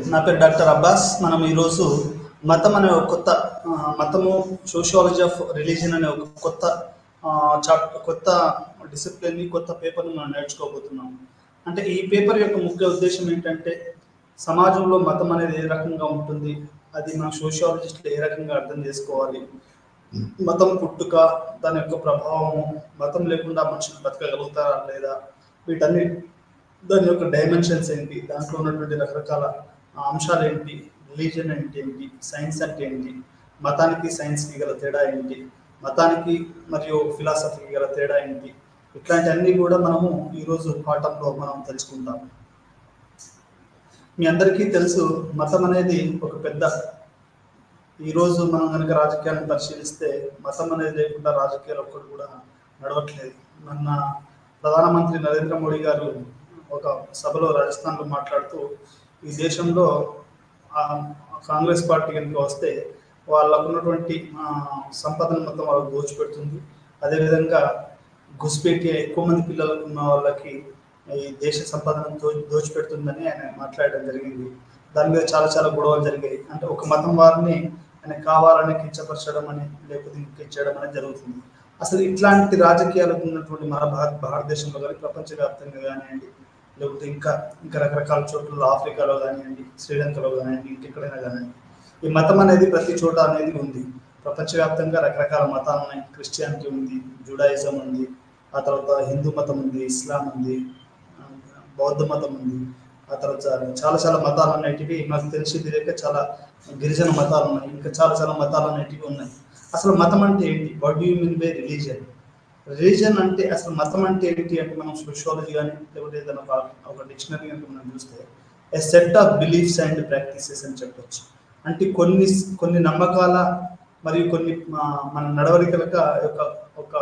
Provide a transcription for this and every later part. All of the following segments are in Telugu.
నా పేరు డాక్టర్ అబ్బాస్. మనం ఈరోజు మతం అనే ఒక కొత్త మతము సోషియాలజీ ఆఫ్ రిలీజియన్ అనే ఒక కొత్త కొత్త డిసిప్లిన్ని కొత్త పేపర్ని మనం నేర్చుకోబోతున్నాం. అంటే ఈ పేపర్ యొక్క ముఖ్య ఉద్దేశం ఏంటంటే సమాజంలో మతం అనేది ఏ రకంగా ఉంటుంది, అది మన సోషియాలజిస్టులు ఏ రకంగా అర్థం చేసుకోవాలి, మతం పుట్టుక, దాని యొక్క ప్రభావము, మతం లేకుండా మనుషులు బతకగలుగుతారా లేదా, వీటన్ని దాని యొక్క డైమెన్షన్స్ ఏంటి, దాంట్లో ఉన్నటువంటి రకరకాల అంశాలు ఏంటి, రిలీజియన్ అంటే ఏంటి, సైన్స్ అంటే ఏంటి, మతానికి సైన్స్కి గల తేడా ఏంటి, మతానికి మరియు ఫిలాసఫీకి గల తేడా ఏంటి, ఇట్లాంటివన్నీ కూడా మనము ఈరోజు పాఠంలో మనం తెలుసుకుంటాం. మీ అందరికీ తెలుసు, మతం అనేది ఒక పెద్ద, ఈరోజు మనం కనుక రాజకీయాలను పరిశీలిస్తే మతం అనేది లేకుండా రాజకీయాలు ఒక్కటి కూడా నడవట్లేదు. మన ప్రధానమంత్రి నరేంద్ర మోడీ గారు ఒక సభలో రాజస్థాన్లో మాట్లాడుతూ ఈ దేశంలో కాంగ్రెస్ పార్టీ కనుక వస్తే వాళ్ళకు ఉన్నటువంటి సంపదను మొత్తం వాళ్ళకు దోచిపెడుతుంది, అదేవిధంగా గుస్పేటి ఎక్కువ మంది పిల్లలు ఉన్న వాళ్ళకి ఈ దేశ సంపదను దోచిపెడుతుందని ఆయన మాట్లాడడం జరిగింది. దాని మీద చాలా చాలా గొడవలు జరిగాయి. అంటే ఒక మతం వారిని ఆయన కావాలని కించపరచడం అని, లేకపోతే ఇంకించడం అనేది జరుగుతుంది. అసలు ఇట్లాంటి రాజకీయాలకు ఉన్నటువంటి మన భారతదేశంలో కానీ ప్రపంచవ్యాప్తంగా కానివ్వండి, లేకపోతే ఇంకా రకరకాల చోట్ల ఆఫ్రికాలో కానివ్వండి, శ్రీలంకలో కానివ్వండి, ఇంకెక్కడైనా కానివ్వండి, ఈ మతం అనేది ప్రతి చోట అనేది ఉంది. ప్రపంచవ్యాప్తంగా రకరకాల మతాలు ఉన్నాయి. క్రిస్టియానిటీ ఉంది, జుడాయిజం ఉంది, ఆ తర్వాత హిందూ మతం ఉంది, ఇస్లాం ఉంది, బౌద్ధ మతం ఉంది, ఆ తర్వాత చాలా చాలా మతాలు అనేటివి నాకు తెలిసి లేక చాలా గిరిజన మతాలు ఉన్నాయి, ఇంకా చాలా చాలా మతాలు అనేటివి ఉన్నాయి. అసలు మతం అంటే ఏంటి? What do you mean by religion? Religion అంటే అసలు మతం అంటే ఏంటి అంటే మనం సోషియాలజీ కానీ లేకపోతే ఏదైనా ఒక డిక్షనరీ కనుక మనం చూస్తే ఎ set of beliefs and practices అని చెప్పొచ్చు. అంటే కొన్ని నమ్మకాల మరియు కొన్ని మన నడవడికల ఒక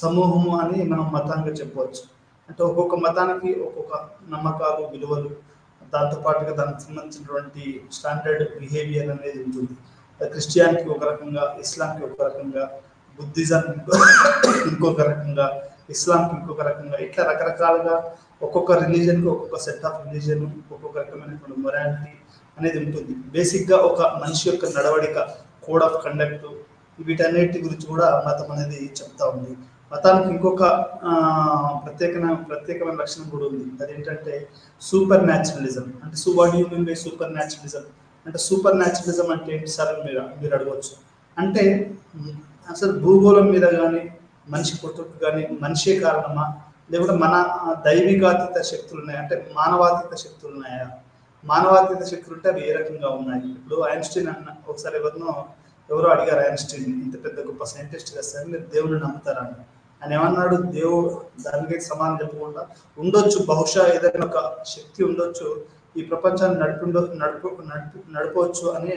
సమూహము అని మనం మతంగా చెప్పవచ్చు. అంటే ఒక్కొక్క మతానికి ఒక్కొక్క నమ్మకాలు, విలువలు, దాంతోపాటుగా దానికి సంబంధించినటువంటి స్టాండర్డ్ బిహేవియర్ అనేది ఉంటుంది. క్రిస్టియానిటీ ఒక రకంగా, ఇస్లాంకి ఒక రకంగా, బుద్ధిజం ఇంకొక రకంగా, ఇస్లాంకి ఇంకొక రకంగా, ఇట్లా రకరకాలుగా ఒక్కొక్క రిలీజన్కి ఒక్కొక్క సెట్ ఆఫ్ రిలీజన్, ఒక్కొక్క రకమైనటువంటి మొరాలిటీ అనేది ఉంటుంది. బేసిక్గా ఒక మనిషి యొక్క నడవడిక, కోడ్ ఆఫ్ కండక్ట్, వీటన్నిటి గురించి కూడా మతం అనేది చెప్తా ఉంది. మతానికి ఇంకొక ప్రత్యేకమైన లక్షణం కూడా ఉంది. అదేంటంటే సూపర్ న్యాచురలిజం. అంటే what you mean by super naturalism? అంటే సూపర్ న్యాచురలిజం అంటే ఏంటి సార్ మీరు అడగవచ్చు. అంటే అసలు భూగోళం మీద కానీ, మనిషి పుట్టుకు కానీ మనిషే కారణమా, లేకుంటే మన దైవికాతీత శక్తులు ఉన్నాయా, అంటే మానవాతీత శక్తులు ఉన్నాయా? మానవాతీత శక్తులు ఉంటే అవి ఏ రకంగా ఉన్నాయి? ఇప్పుడు ఐన్స్టీన్ ఒకసారి ఎవరో అడిగారు ఐన్స్టీన్, ఇంత పెద్ద గొప్ప సైంటిస్ట్ చేస్తారు, మీరు దేవుడిని నమ్ముతారని. ఆయన ఏమన్నాడు? దేవుడు దానికి సమానం చెప్పకుండా ఉండొచ్చు, బహుశా ఏదైనా ఒక శక్తి ఉండొచ్చు, ఈ ప్రపంచాన్ని నడపవచ్చు అని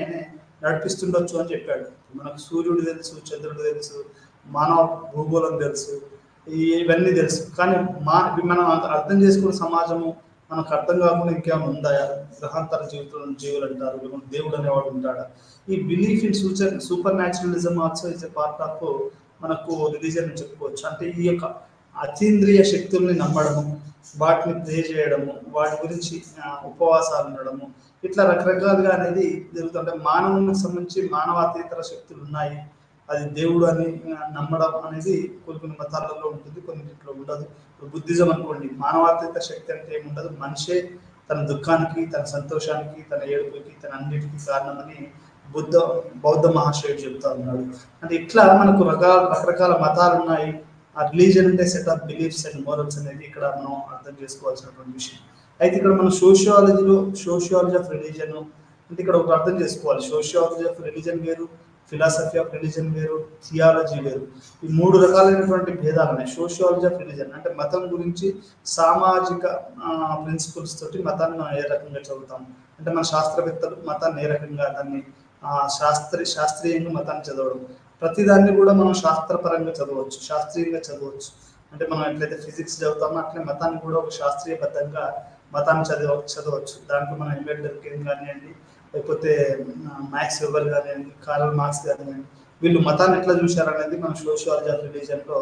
నడిపిస్తుండొచ్చు అని చెప్పాడు. మనకు సూర్యుడు తెలుసు, చంద్రుడు తెలుసు, మానవ భూగోళం తెలుసు, ఇవన్నీ తెలుసు. కానీ మనం అర్థం చేసుకున్న సమాజము మనకు అర్థం కాకుండా ఇంకేమైనా ఉందా? గ్రహాంతర జీవులు అంటారు, దేవుడు అనేవాడు ఉంటాడా? ఈ belief in super naturalism also is a part of మనకు రిలీజియన్ చెప్పుకోవచ్చు. అంటే ఈ యొక్క అతీంద్రియ శక్తుల్ని నమ్మడము, వాటిని ప్రే చేయడము, వాటి గురించి ఉపవాసాలు ఉండడము, ఇట్లా రకరకాలుగా అనేది జరుగుతుంటే మానవునికి సంబంధించి మానవాతీతర శక్తులు ఉన్నాయి, అది దేవుడు అని నమ్మడం అనేది కొన్ని మతాలలో ఉంటుంది, కొన్నింటిలో ఉండదు. బుద్ధిజం అనుకోండి, మానవాతీత శక్తి అంటే ఏముండదు, మనిషే తన దుఃఖానికి, తన సంతోషానికి, తన ఏడుపుకి, తన అన్నిటికీ కారణమని బౌద్ధ మహాశయుడు చెప్తా ఉన్నాడు. అంటే ఇట్లా మనకు రకరకాల మతాలు ఉన్నాయి. ఆ రిలీజియన్ అంటే set of beliefs and morals అనేది ఇక్కడ మనం అర్థం చేసుకోవాల్సినటువంటి విషయం. అయితే ఇక్కడ మనం సోషియాలజీ ఆఫ్ రిలీజియన్ అంటే ఇక్కడ ఒక అర్థం చేసుకోవాలి. సోషియాలజీ ఆఫ్ రిలీజియన్ వేరు, ఫిలాసఫీ ఆఫ్ రిలీజియన్ వేరు, థియాలజీ వేరు. ఈ 3 రకాలైనటువంటి భేదాలు ఉన్నాయి. సోషియాలజీ ఆఫ్ రిలీజియన్ అంటే మతం గురించి సామాజిక ప్రిన్సిపల్స్ తోటి మతాన్ని మనం ఏ రకంగా చదువుతాం, అంటే మన శాస్త్రవేత్తలు మతాన్ని ఏ రకంగా దాన్ని శాస్త్రీయంగా మతాన్ని చదవడం, ప్రతిదాన్ని కూడా మనం శాస్త్రపరంగా చదవచ్చు, శాస్త్రీయంగా చదవచ్చు. అంటే మనం ఎట్లయితే ఫిజిక్స్ చదువుతామో అట్లే మతాన్ని కూడా ఒక శాస్త్రీయబద్ధంగా మతాన్ని చదవచ్చు. దాంట్లో మనం ఎంబెడ్ దొరికేది కానివ్వండి, లేకపోతే మ్యాక్స్ వెబర్ కానివ్వండి, కార్ల్ మార్క్స్ కానివ్వండి, వీళ్ళు మతాన్ని ఎట్లా చూశారనేది మన సోషియాలజీ ఆఫ్ రిలీజియన్లో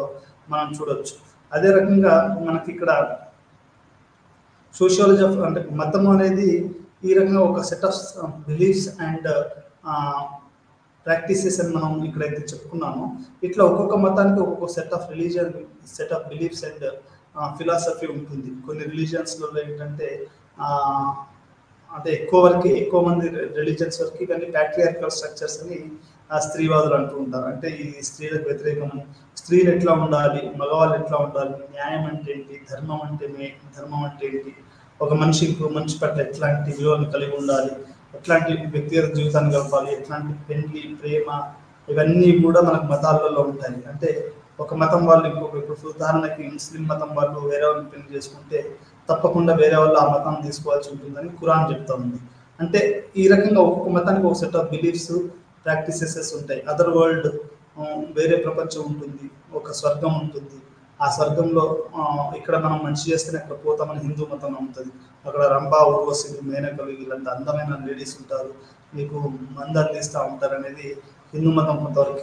మనం చూడవచ్చు. అదే రకంగా మనకి ఇక్కడ సోషియాలజీ ఆఫ్ అంటే మతం అనేది ఈ రకంగా ఒక set of beliefs and practices అని మనం ఇక్కడైతే చెప్పుకున్నామో, ఇట్లా ఒక్కొక్క మతానికి ఒక్కొక్క set of religion, set of beliefs and philosophy ఉంటుంది. కొన్ని రిలీజియన్స్లో ఏంటంటే అంటే ఎక్కువ మంది రిలీజియన్స్ వరకు కానీ ప్యాట్రియార్కల్ స్ట్రక్చర్స్ అని స్త్రీవాదులు అంటూ ఉంటారు. అంటే ఈ స్త్రీలకు వ్యతిరేకము, స్త్రీలు ఎట్లా ఉండాలి, మగవాళ్ళు ఎట్లా ఉండాలి, న్యాయం అంటే ఏంటి, ధర్మం అంటే ఏంటి, ఒక మనిషి ఇంకో మనిషి పట్ల ఎట్లాంటి విలువలు కలిగి ఉండాలి, ఎట్లాంటి వ్యక్తిగత జీవితాన్ని గడపాలి, ఎట్లాంటి పెళ్లి, ప్రేమ, ఇవన్నీ కూడా మనకు మతాలలో ఉంటాయి. అంటే ఒక మతం వాళ్ళు ఇప్పుడు ఉదాహరణకి ముస్లిం మతం వాళ్ళు వేరే వాళ్ళని పెళ్లి చేసుకుంటే తప్పకుండా వేరే వాళ్ళు ఆ మతం తీసుకోవాల్సి ఉంటుందని ఖురాన్ చెప్తా ఉంది. అంటే ఈ రకంగా ఒక్కొక్క మతానికి ఒక సెట్ ఆఫ్ బిలీఫ్స్, ప్రాక్టీసెస్ ఉంటాయి. అదర్ వరల్డ్, వేరే ప్రపంచం ఉంటుంది, ఒక స్వర్గం ఉంటుంది. ఆ స్వర్గంలో ఇక్కడ మనం మంచి చేస్తేనే అక్కడ పోతామని హిందూ మతం ఉంటుంది. అక్కడ రంభా, ఊర్వశులు, మేనకలు, వీళ్ళంతా అందమైన లేడీస్ ఉంటారు, మీకు మందు అందిస్తూ ఉంటారు అనేది హిందూ మతం కొంతవరకు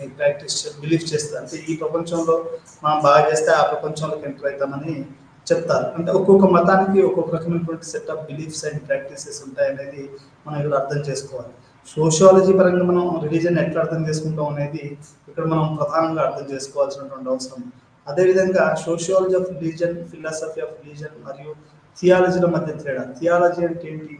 బిలీఫ్ చేస్తారు. అంటే ఈ ప్రపంచంలో మనం బాగా చేస్తే ఆ ప్రపంచంలోకి ఎంటర్ అవుతామని చెప్తారు. అంటే ఒక్కొక్క మతానికి ఒక్కొక్క రకమైనటువంటి set of beliefs and practices ఉంటాయనేది మనం ఇక్కడ అర్థం చేసుకోవాలి. సోషియాలజీ పరంగా మనం రిలీజన్ ఎట్లా అర్థం చేసుకుంటాం అనేది ఇక్కడ మనం ప్రధానంగా అర్థం చేసుకోవాల్సినటువంటి అవసరం. అదేవిధంగా sociology of religion, philosophy of religion మరియు థియాలజీల మధ్య తేడా. థియాలజీ అంటే ఏంటి?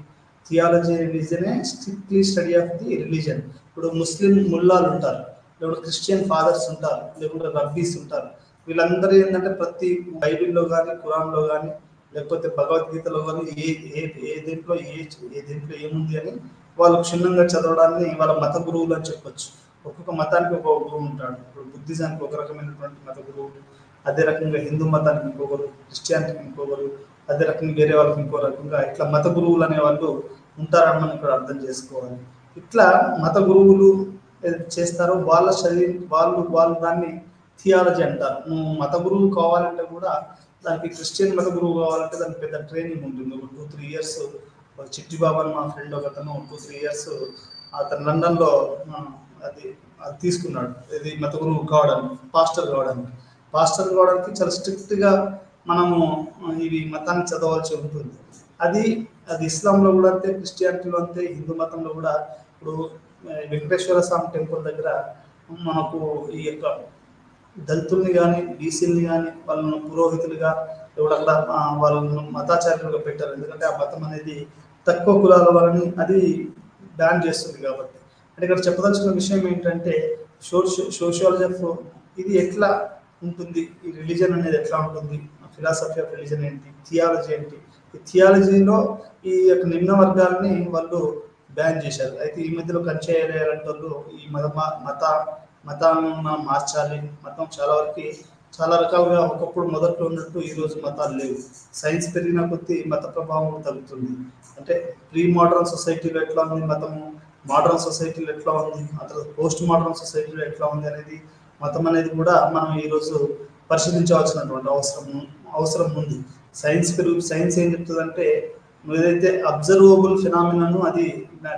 థియాలజీ రిలీజనే strictly study of the religion. ఇప్పుడు ముస్లిం ముల్లాలు ఉంటారు, లేకుంటే క్రిస్టియన్ ఫాదర్స్ ఉంటారు, లేకుంటే రబ్బీస్ ఉంటారు. వీళ్ళందరూ ఏంటంటే ప్రతి బైబిల్లో కానీ, ఖురాన్లో కానీ, లేకపోతే భగవద్గీతలో కానీ ఏ దీంట్లో ఏముంది అని వాళ్ళు క్షుణ్ణంగా చదవడాన్ని వాళ్ళ మత గురువులు అని చెప్పొచ్చు. ఒక్కొక్క మతానికి ఒక్కొక్క గురువు ఉంటాడు. ఇప్పుడు బుద్ధిజానికి ఒక రకమైనటువంటి మత గురువు, అదే రకంగా హిందూ మతానికి ఇంకొకరు, క్రిస్టియానిటీకి ఇంకొకరు, అదే రకంగా వేరే వాళ్ళకి ఇంకో రకంగా, ఇట్లా మత గురువులు అనే వాళ్ళు ఉంటారని మనం ఇక్కడ అర్థం చేసుకోవాలి. ఇట్లా మత గురువులు చేస్తారో వాళ్ళ వాళ్ళు దాన్ని థియాలజీ అంటారు. నువ్వు మత గురువు కావాలంటే కూడా దానికి క్రిస్టియన్ మత గురువు కావాలంటే దానికి పెద్ద ట్రైనింగ్ ఉంటుంది. ఒక 2-3 years. చిట్టి బాబా అని మా ఫ్రెండ్ ఒక అతను 2-3 years అతను లండన్లో అది తీసుకున్నాడు. ఇది మత గురువు కావడానికి, పాస్టర్ కావడానికి చాలా స్ట్రిక్ట్గా మనము ఇవి మతాన్ని చదవాల్సి ఉంటుంది. అది ఇస్లాంలో కూడా అంతే, క్రిస్టియానిటీలో అంతే, హిందూ మతంలో కూడా. ఇప్పుడు వెంకటేశ్వర స్వామి టెంపుల్ దగ్గర మనకు ఈ యొక్క దళితుల్ని కానీ, బీసీలని కానీ వాళ్ళను పురోహితులుగా ఎవరు అక్కడ వాళ్ళను మతాచార్యులుగా పెట్టారు. ఎందుకంటే ఆ మతం అనేది తక్కువ కులాల వాళ్ళని అది బ్యాన్ చేస్తుంది కాబట్టి. అంటే ఇక్కడ చెప్పదలుచుకున్న విషయం ఏంటంటే సోషియాలజీ ఆఫ్ ఇది ఎట్లా ఉంటుంది, ఈ రిలీజన్ అనేది ఎట్లా ఉంటుంది, ఫిలాసఫీ ఆఫ్ రిలీజన్ ఏంటి, థియాలజీ ఏంటి. ఈ థియాలజీలో ఈ యొక్క నిమ్న వర్గాలని వాళ్ళు బ్యాన్ చేశారు. అయితే ఈ మధ్యలో కంచేయాలంటే వాళ్ళు ఈ మతాన్ని మనం మార్చాలి, మతం చాలా రకాలుగా ఒకప్పుడు మొదట్లో ఉన్నట్టు ఈరోజు మతాలు లేవు. సైన్స్ పెరిగిన కొద్దీ మత ప్రభావం తగ్గుతుంది. అంటే ప్రీ మోడర్న్ సొసైటీలో ఎట్లా ఉంది మతము, మోడర్న్ సొసైటీలో ఎట్లా ఉంది, ఆ తర్వాత పోస్ట్ మోడర్న్ సొసైటీలో ఎట్లా ఉంది అనేది మతం అనేది కూడా మనం ఈరోజు పరిశీలించవలసినటువంటి అవసరం ఉంది. సైన్స్ ఏం చెప్తుందంటే, ఏదైతే అబ్జర్వబుల్ ఫినామినాను అది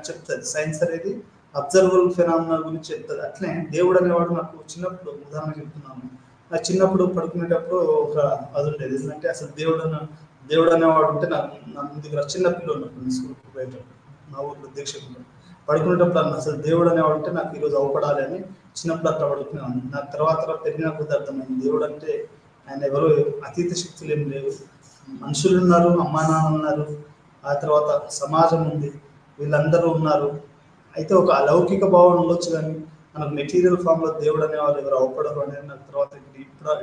చెప్తుంది. సైన్స్ అనేది అబ్జర్వబుల్ ఫినామినా గురించి చెప్తుంది. అట్లనే దేవుడు అనేవాడు నాకు చిన్నప్పుడు ఉదాహరణ చెప్తున్నాను. నాకు చిన్నప్పుడు పడుకునేటప్పుడు ఒక అది ఉండేది ఏంటంటే, అసలు దేవుడు అనేవాడు ఉంటే నా ముందుకు చిన్న పిల్లలు ఉన్నప్పుడు స్కూల్కి పోయేటప్పుడు మా ఊళ్ళో దీక్షకులు పడుకునేటప్పుడు అసలు దేవుడు అనేవాడు ఉంటే నాకు ఈరోజు అవపడాలి అని చిన్నప్పుడు అట్లా పడుకునేవాడిని. నాకు తర్వాత పెరిగిన కొద్ది అర్థమైంది, దేవుడు అంటే ఆయన ఎవరు అతీత శక్తులు ఏం లేవు. మనుషులు ఉన్నారు, అమ్మా నాన్న ఉన్నారు, ఆ తర్వాత సమాజం ఉంది, వీళ్ళందరూ ఉన్నారు. అయితే ఒక అలౌకిక భావన ఉండొచ్చు, కానీ మనకు మెటీరియల్ ఫామ్లో దేవుడు అనేవాళ్ళు ఎవరు అవపడరు అనేది నాకు తర్వాత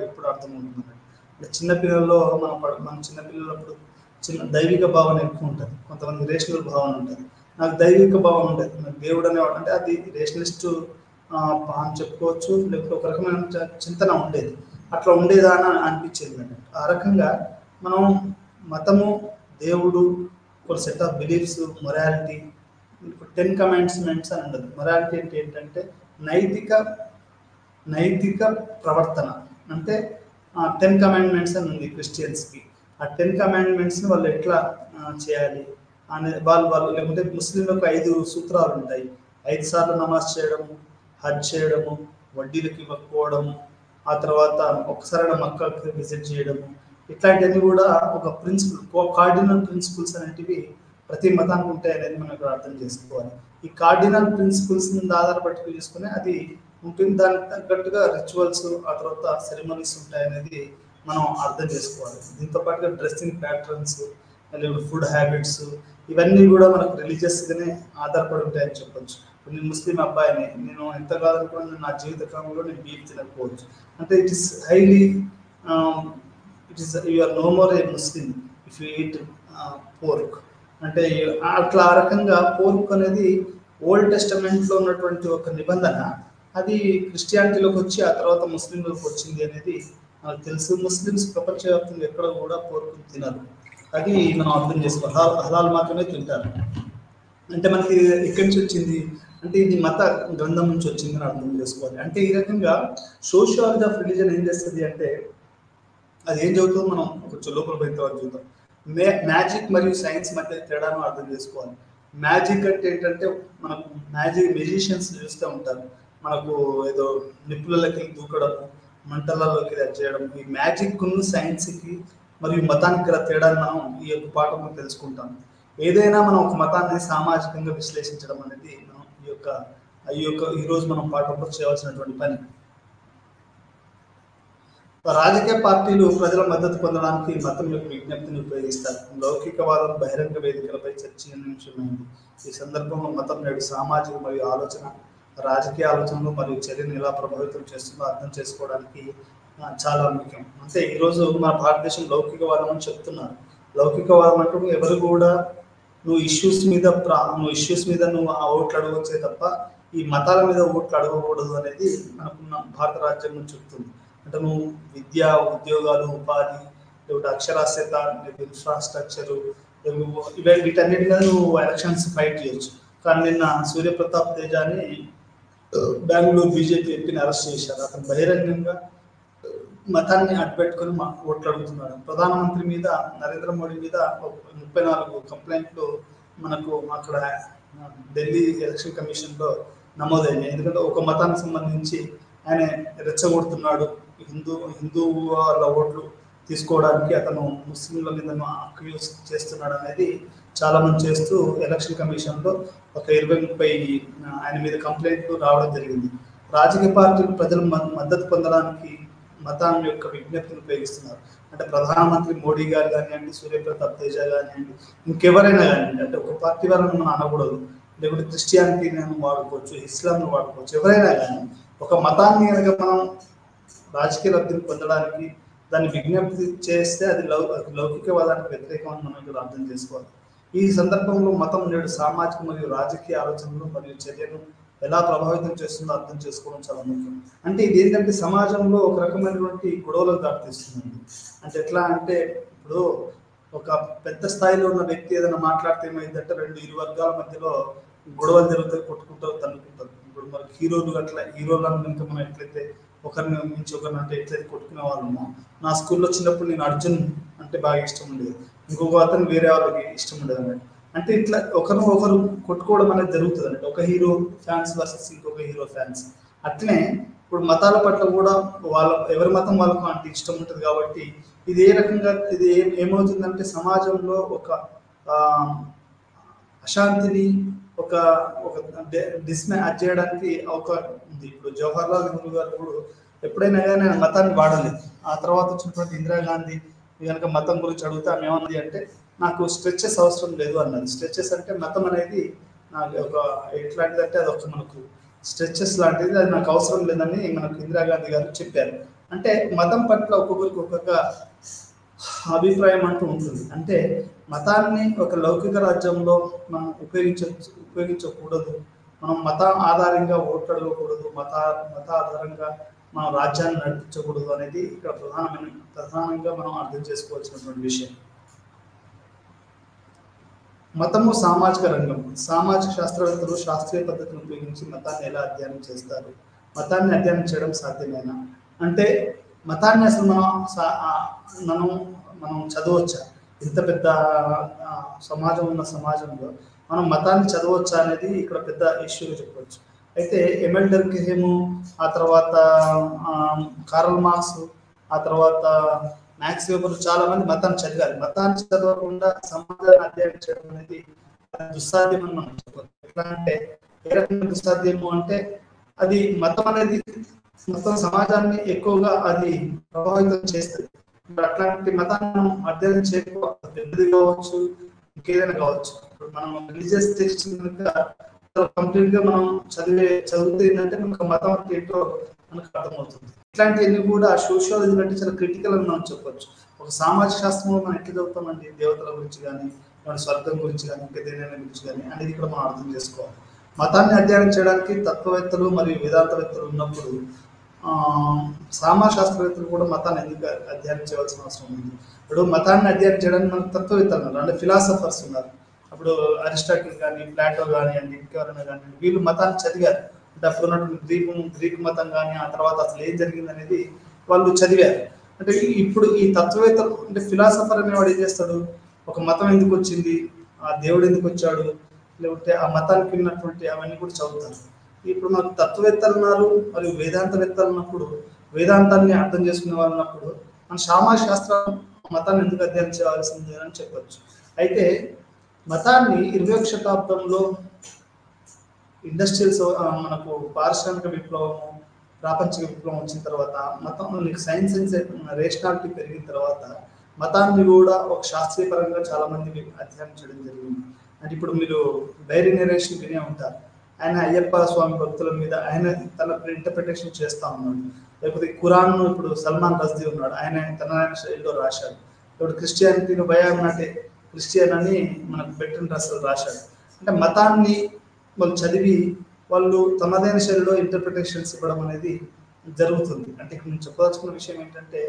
ఇప్పుడు అర్థమవుతుంది. అంటే చిన్నపిల్లల్లో మన చిన్నపిల్లలప్పుడు దైవిక భావన ఎక్కువ ఉంటుంది, కొంతమంది రేషనల్ భావన ఉంటుంది. నాకు దైవిక భావన ఉంటుంది. నాకు దేవుడు అనేవాడు అంటే అది రేషనలిస్ట్ అని చెప్పుకోవచ్చు, లేకపోతే ఒక రకమైన చింతన ఉండేది. అట్లా ఉండేదా అని అనిపించేది అన్నట్టు. ఆ రకంగా మనం మతము, దేవుడు, ఒక set of beliefs, morality, 10 commandments అని ఉండదు. మొరాలిటీ అంటే ఏంటంటే నైతిక ప్రవర్తన. అంటే 10 commandments అని ఉంది క్రిస్టియన్స్కి. ఆ 10 commandmentsని వాళ్ళు ఎట్లా చేయాలి అనేది వాళ్ళు లేకుంటే ముస్లింలకు 5 సూత్రాలు ఉంటాయి. 5 సార్లు నమాజ్ చేయడము, హజ్ చేయడము, వడ్డీలకు ఇవ్వకపోవడము, ఆ తర్వాత ఒక్కసారి మక్కాకి విజిట్ చేయడము, ఇట్లాంటివన్నీ కూడా ఒక కార్డినల్ ప్రిన్సిపల్స్ అనేటివి ప్రతి మతానికి ఉంటాయి అనేది మనం ఇక్కడ అర్థం చేసుకోవాలి. ఈ కార్డినల్ ప్రిన్సిపల్స్ మీద ఆధారపడి చేసుకుని అది ఉంటుంది. దానికి తగ్గట్టుగా రిచువల్స్ ఆ తర్వాత సెరమనీస్ ఉంటాయి అనేది మనం అర్థం చేసుకోవాలి. దీంతో పాటుగా డ్రెస్సింగ్ ప్యాటర్న్స్, లేకపోతే ఫుడ్ హ్యాబిట్స్, ఇవన్నీ కూడా మనకు రిలీజియస్గానే ఆధారపడి ఉంటాయని చెప్పొచ్చు. నేను ముస్లిం అబ్బాయిని, నేను ఎంత కాదనుకున్నా నా జీవిత కాలంలో నేను బీఫ్ తినకపోవచ్చు. అంటే it is highly you are no more a Muslim if you eat pork. అంటే అట్లా ఆ రకంగా పోర్క్ అనేది ఓల్డ్ టెస్టమెంట్లో ఉన్నటువంటి ఒక నిబంధన, అది క్రిస్టియానిటీలోకి వచ్చి ఆ తర్వాత ముస్లింలకు వచ్చింది అనేది మనకు తెలుసు. ముస్లిమ్స్ ప్రపంచవ్యాప్తంగా ఎక్కడ కూడా పోర్క్ తినరు, అది మనం అర్థం చేసుకోవాలి. హలాల్ మాత్రమే తింటారు. అంటే మనకి ఎక్కడి నుంచి వచ్చింది అంటే ఇది మత గ్రంథం నుంచి వచ్చింది అని అర్థం చేసుకోవాలి. అంటే ఈ రకంగా సోషియాలజీ ఆఫ్ రిలీజన్ ఏం చేస్తుంది అంటే అది ఏం చదువుతుందో మనం కొంచెం లోపల పోయిన తర్వాత చూద్దాం. మ్యాజిక్ మరియు సైన్స్ మధ్య తేడాను అర్థం చేసుకోవాలి. మ్యాజిక్ అంటే ఏంటంటే మనకు మెజిషియన్స్ చూస్తూ ఉంటారు, మనకు ఏదో నిప్పులకి దూకడం, మంటలలోకి చేయడం. ఈ మ్యాజిక్ను సైన్స్కి మరియు మతానికి గల తేడాను మనం ఈ యొక్క పాఠంలో తెలుసుకుంటాం. ఏదైనా మనం ఒక మతాన్ని సామాజికంగా విశ్లేషించడం అనేది మనం ఈరోజు మనం పాఠంలో చేయవలసినటువంటి పని. రాజకీయ పార్టీలు ప్రజల మద్దతు పొందడానికి మతం యొక్క విజ్ఞప్తిని ఉపయోగిస్తారు. లౌకికవాదం బహిరంగ వేదికలపై చర్చించమైంది. ఈ సందర్భంలో మతం నేడు సామాజిక మరియు రాజకీయ ఆలోచనలు మరియు చర్యను ఎలా ప్రభావితం చేస్తుందో అర్థం చేసుకోవడానికి చాలా ముఖ్యం. అంటే ఈరోజు మన భారతదేశం లౌకికవాదం అని చెప్తున్నారు. లౌకికవాదం అంటూ ఎవరు కూడా నువ్వు ఇష్యూస్ మీద నువ్వు ఆ ఓట్లు అడగవచ్చే తప్ప ఈ మతాల మీద ఓట్లు అడగకూడదు అనేది మనకున్న భారత రాజ్యాంగం చెప్తుంది. అంటే నువ్వు విద్య, ఉద్యోగాలు, ఉపాధి, లేకపోతే అక్షరాస్యత, ఇన్ఫ్రాస్ట్రక్చరు, వీటన్నిటి మీద నువ్వు ఎలక్షన్స్ ఫైట్ చేయొచ్చు. కానీ నిన్న సూర్యప్రతాప్ తేజాని బెంగళూరు బీజేపీ ఎంపీని అరెస్ట్ చేశారు. అతను బహిరంగంగా మతాన్ని అడ్డుపెట్టుకొని ఓట్లు అడుగుతున్నాడు. ప్రధానమంత్రి మీద, నరేంద్ర మోడీ మీద 34 కంప్లైంట్లు మనకు అక్కడ ఢిల్లీ ఎలక్షన్ కమిషన్లో నమోదైనాయి. ఎందుకంటే ఒక మతానికి సంబంధించి ఆయన రెచ్చగొడుతున్నాడు, హిందూ వాళ్ళ ఓట్లు తీసుకోవడానికి అతను ముస్లింల మీద అక్యూజ్ చేస్తున్నాడు అనేది చాలా మంది చేస్తూ ఎలక్షన్ కమిషన్లో ఒక 20-30 ఆయన మీద కంప్లైంట్లు రావడం జరిగింది. రాజకీయ పార్టీలు ప్రజల మద్దతు పొందడానికి మతాన్ని యొక్క విజ్ఞప్తిని ఉపయోగిస్తున్నారు. అంటే ప్రధానమంత్రి మోడీ గారు కానివ్వండి, సూర్యప్రతాప్ తేజ కానివ్వండి, ఇంకెవరైనా కానివ్వండి, అంటే ఒక పార్టీ వాళ్ళని మనం అనకూడదు, లేకపోతే క్రిస్టియానిటీని వాడుకోవచ్చు, ఇస్లాంను వాడుకోవచ్చు, ఎవరైనా కానీ ఒక మతాన్ని కనుక మనం రాజకీయ లబ్ధిని పొందడానికి దాన్ని విజ్ఞప్తి చేస్తే అది లౌకికవాదానికి వ్యతిరేకమని మనం ఇక్కడ అర్థం చేసుకోవాలి. ఈ సందర్భంలో మతం నేడు సామాజిక మరియు రాజకీయ ఆలోచనలు మరియు చర్యను ఎలా ప్రభావితం చేస్తుందో అర్థం చేసుకోవడం చాలా ముఖ్యం. అంటే ఇది ఏంటంటే సమాజంలో ఒక రకమైనటువంటి గొడవలకు దారితీస్తుందండి. అంటే ఎట్లా అంటే ఇప్పుడు ఒక పెద్ద స్థాయిలో ఉన్న వ్యక్తి ఏదైనా మాట్లాడితే ఏమైందంటే ఇరు వర్గాల మధ్యలో గొడవలు జరుగుతాయి, కొట్టుకుంటారు, తన్నుకుంటారు. ఇప్పుడు మనకి హీరోలను కనుక మనం ఎట్లయితే ఒకరిని మించి ఒకరిని అంటే ఎట్లయితే కొట్టుకునే వాళ్ళము. నా స్కూల్లో చిన్నప్పుడు నేను అర్జున్ అంటే బాగా ఇష్టం ఉండేది, ఇంకొక అతను వేరే వాళ్ళకి ఇష్టం ఉండేది అన్నట్టు. అంటే ఇట్లా ఒకరు కొట్టుకోవడం అనేది జరుగుతుంది అన్నట్టు, ఒక హీరో ఫ్యాన్స్ వర్సెస్ ఇంకొక హీరో ఫ్యాన్స్. అట్లనే ఇప్పుడు మతాల పట్ల కూడా ఎవరి మతం వాళ్ళకు అంటే ఇష్టం ఉంటుంది కాబట్టి ఇది ఏ రకంగా ఏమవుతుందంటే సమాజంలో ఒక అశాంతిని ఒక డిస్మ్యాచ్ చేయడానికి అవకాశం ఉంది. ఇప్పుడు జవహర్లాల్ నెహ్రూ గారు కూడా ఎప్పుడైనా కానీ ఆయన మతాన్ని వాడలేదు. ఆ తర్వాత వచ్చినటువంటి ఇందిరాగాంధీ కనుక మతం గురించి అడిగితే ఆమె ఏమన్నది అంటే నాకు స్ట్రెచెస్ అవసరం లేదు అన్నది. స్ట్రెచెస్ అంటే మతం అనేది నాకు ఒక ఎట్లాంటిదంటే అది ఒక మనకు స్ట్రెచెస్ లాంటిది, అది నాకు అవసరం లేదని మనకు ఇందిరాగాంధీ గారు చెప్పారు. అంటే మతం పట్ల ఒక్కొక్కరికి ఒక్కొక్క అభిప్రాయం అంటూ ఉంటుంది. అంటే మతాన్ని ఒక లౌకిక రాజ్యంలో మనం ఉపయోగించకూడదు, మనం మత ఆధారంగా ఓట్లు అడగకూడదు, మత ఆధారంగా మనం రాజ్యాన్ని నడిపించకూడదు అనేది ఇక్కడ ప్రధానంగా మనం అర్థం చేసుకోవాల్సినటువంటి విషయం. మతము సామాజిక రంగం. సామాజిక శాస్త్రవేత్తలు శాస్త్రీయ పద్ధతిని ఉపయోగించి మతాన్ని ఎలా అధ్యయనం చేస్తారు? మతాన్ని అధ్యయనం చేయడం సాధ్యమేనా అంటే మతాన్ని అసలు మనం చదవచ్చా? ఇంత పెద్ద సమాజం ఉన్న సమాజంలో మనం మతాన్ని చదవచ్చా అనేది ఇక్కడ పెద్ద ఇష్యూగా చెప్పవచ్చు. అయితే ఎమిల్ డర్కెహెమ్, ఆ తర్వాత కార్ల్ మార్క్స్, ఆ తర్వాత మ్యాక్స్ వెబర్ చాలా మంది మతాన్ని చదివారు. మతాన్ని చదవకుండా సమాజాన్ని అధ్యయనం చేయడం అనేది దుస్సాధ్యం అని మనం చెప్పవచ్చు. ఎట్లా అంటే ఏ రకంగా దుస్సాధ్యము అంటే అది మతం అనేది మొత్తం సమాజాన్ని ఎక్కువగా అది ప్రభావితం చేస్తుంది. అట్లాంటి మతాన్ని మనం అధ్యయనం చేయకపోతే పెద్దది కావచ్చు, ఇంకేదైనా కావచ్చు. ఇప్పుడు మనం రిలీజియస్ టెక్స్ట్ కనుక కంప్లీట్ గా మనం చదివితే ఏంటంటే మనకు మతం అంటే ఏంటో మనకు అర్థమవుతుంది. ఇట్లాంటివన్నీ కూడా సోషియాలజీ అంటే చాలా క్రిటికల్ అని మనం చెప్పొచ్చు. ఒక సామాజిక శాస్త్రంలో మనం ఎట్లా చదువుతామండి, దేవతల గురించి కానీ, మన స్వర్గం గురించి కానీ, ఇంకా దేని గురించి కానీ అనేది ఇక్కడ మనం అర్థం చేసుకోవాలి. మతాన్ని అధ్యయనం చేయడానికి తత్వవేత్తలు మరియు వేదాంతవేత్తలు ఉన్నప్పుడు సామాజిక శాస్త్రవేత్తలు కూడా మతాన్ని ఎందుకు అధ్యయనం చేయవలసిన అవసరం ఉంది? ఇప్పుడు మతాన్ని అధ్యయనం చేయడానికి మనకు తత్వవేత్తలు ఉన్నారు, అంటే ఫిలాసఫర్స్ ఉన్నారు. అప్పుడు అరిస్టాటిల్ కానీ, ప్లాటో కానివ్వండి, ఇంకెవరైనా కానివ్వండి, వీళ్ళు మతాన్ని చదివారు. అంటే అప్పుడు ఉన్నటువంటి గ్రీక్ మతం కానీ, ఆ తర్వాత అసలు ఏం జరిగింది అనేది వాళ్ళు చదివారు. అంటే ఇప్పుడు ఈ తత్వవేత్తలు అంటే ఫిలాసఫర్ అనేవాడు ఏం చేస్తాడు, ఒక మతం ఎందుకు వచ్చింది, ఆ దేవుడు ఎందుకు వచ్చాడు, లేకపోతే ఆ మతానికి ఉన్నటువంటి అవన్నీ కూడా చదువుతారు. ఇప్పుడు మనకు తత్వవేత్తలు ఉన్నారు మరియు వేదాంతవేత్తలు ఉన్నప్పుడు, వేదాంతాన్ని అర్థం చేసుకునే వాళ్ళు ఉన్నప్పుడు మన సామాజిక శాస్త్రం మతాన్ని ఎందుకు అధ్యయనం చేయాల్సింది అని చెప్పవచ్చు. అయితే మతాన్ని 21వ శతాబ్దంలో ఇండస్ట్రియల్స్ మనకు పారిశ్రామిక విప్లవము, ప్రాపంచిక విప్లవం వచ్చిన తర్వాత మతం సైన్స్ అండ్ రేషనాలిటీ పెరిగిన తర్వాత మతాన్ని కూడా ఒక శాస్త్రీయ పరంగా చాలా మంది అధ్యయనం చేయడం జరిగింది. అంటే ఇప్పుడు మీరు డైరీ నరేషన్ వినే ఉంటారు. ఆయన అయ్యప్ప స్వామి భక్తుల మీద ఆయన తన ఇంటర్ప్రిటేషన్ చేస్తూ ఉన్నాడు. లేకపోతే ఖురాన్ ఇప్పుడు సల్మాన్ రజ్దీ ఉన్నాడు, ఆయన తన శైలిలో రాశాడు. ఇప్పుడు క్రిస్టియానిటీని భయానాటే క్రిస్టియన్ అని మనకు బెర్ట్రాండ్ రస్సెల్ రాశాడు. అంటే మతాన్ని వాళ్ళు చదివి వాళ్ళు తమదైన శైలిలో ఇంటర్ప్రిటేషన్స్ ఇవ్వడం అనేది జరుగుతుంది. అంటే ఇక్కడ నేను చెప్పదలుచుకున్న విషయం ఏంటంటే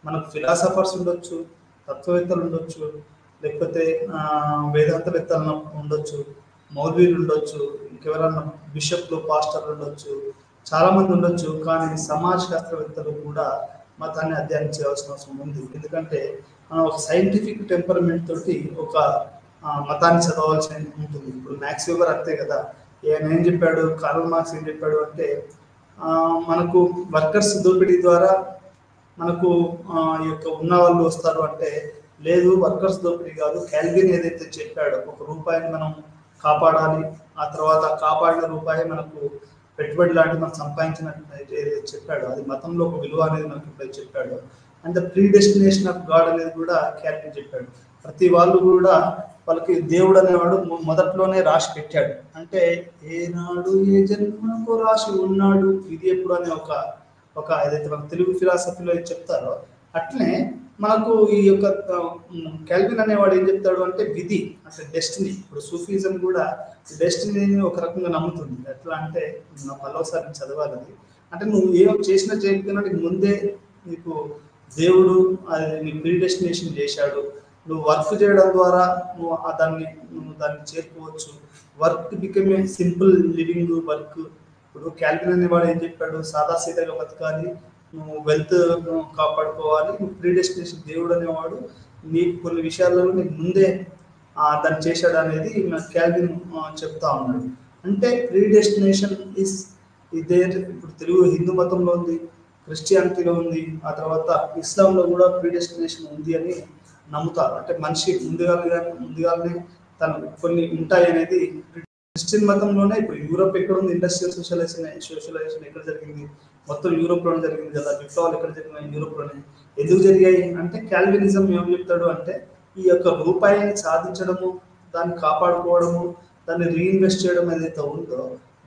మనకు ఫిలాసఫర్స్ ఉండొచ్చు, తత్వవేత్తలు ఉండొచ్చు, లేకపోతే వేదాంతవేత్తలు ఉండొచ్చు, మౌల్వీలు ఉండొచ్చు, ఇంకెవరన్నా బిషప్లు, పాస్టర్లు ఉండొచ్చు, చాలా మంది ఉండొచ్చు. కానీ సమాజ శాస్త్రవేత్తలు కూడా మతాన్ని అధ్యయనం చేయాల్సిన అవసరం ఉంది. ఎందుకంటే మనం ఒక సైంటిఫిక్ టెంపర్మెంట్ తోటి ఒక మతాన్ని చదవాల్సి ఉంటుంది. ఇప్పుడు మ్యాక్స్ వెబర్ అంతే కదా, ఆయన ఏం చెప్పాడు, కార్ల్ మార్క్స్ ఏం చెప్పాడు అంటే మనకు వర్కర్స్ దోపిడీ ద్వారా మనకు ఈ యొక్క ఉన్న వాళ్ళు వస్తారు అంటే, లేదు వర్కర్స్ దోపిడీ కాదు, క్యాల్విన్ ఏదైతే చెప్పాడో ఒక రూపాయిని మనం కాపాడాలి, ఆ తర్వాత కాపాడిన రూపాయి మనకు పెట్టుబడి లాంటి మనం సంపాదించినట్టు ఏదైతే చెప్పాడో అది మతంలో ఒక విలువ అనేది మనకు ఎప్పుడైతే చెప్పాడో, and the pre destination of God అనేది కూడా క్యాల్విన్ చెప్పాడు. ప్రతి వాళ్ళు కూడా వాళ్ళకి దేవుడు అనేవాడు మొదట్లోనే రాసి పెట్టాడు. అంటే ఏనాడు ఏ జన్మకు రాసి ఉన్నాడు ఇది ఎప్పుడు అనే ఒక ఏదైతే మన తెలుగు ఫిలాసఫీలో చెప్తారో అట్లనే మనకు ఈ యొక్క క్యాల్విన్ అనేవాడు ఏం చెప్తాడు అంటే విధి, అంటే డెస్టినీ. ఇప్పుడు సూఫిజం కూడా డెస్టినీని ఒక రకంగా నమ్ముతుంది. ఎట్లా అంటే మరోసారి చదవాలి అది. అంటే నువ్వు ఏం చేసినా చేయకపోయినా ముందే నీకు దేవుడు అది నీ ప్రీ డెస్టినేషన్ చేశాడు. నువ్వు వర్క్ చేయడం ద్వారా నువ్వు దాన్ని చేరుకోవచ్చు. Work become a simple living work. ఇప్పుడు క్యాల్విన్ అనేవాడు ఏం చెప్పాడు, సాదాసీదాగా బతకాలి, నువ్వు వెల్త్ కాపాడుకోవాలి, నువ్వు ప్రీ డెస్టినేషన్ దేవుడు అనేవాడు నీకు కొన్ని విషయాలలో నీకు ముందే దాన్ని చేశాడు అనేది క్యాల్విన్ చెప్తా ఉన్నాడు. అంటే ప్రీ డెస్టినేషన్ ఇస్ దేర్. ఇప్పుడు తెలుగు హిందూ మతంలో ఉంది, క్రిస్టియానిటీలో ఉంది, ఆ తర్వాత ఇస్లాంలో కూడా ప్రీ డెస్టినేషన్ ఉంది అని నమ్ముతారు. అంటే మనిషి ముందుగానే తను కొన్ని ఉంటాయి అనేది. క్రిస్టియన్ మతంలోనే ఇప్పుడు యూరోప్ ఎక్కడ ఉంది, ఇండస్ట్రియల్ సోషలైజేషన్ ఎక్కడ జరిగింది, మొత్తం యూరోప్లోనే జరిగింది కదా. విప్లవాలు ఎక్కడ జరిగినాయి, యూరోప్లోనే. ఎందుకు జరిగాయి అంటే క్యాల్వినిజం ఏం చెప్తాడు అంటే ఈ యొక్క రూపాయిని సాధించడము, దాన్ని కాపాడుకోవడము, దాన్ని రీఇన్వెస్ట్ చేయడం ఏదైతే ఉందో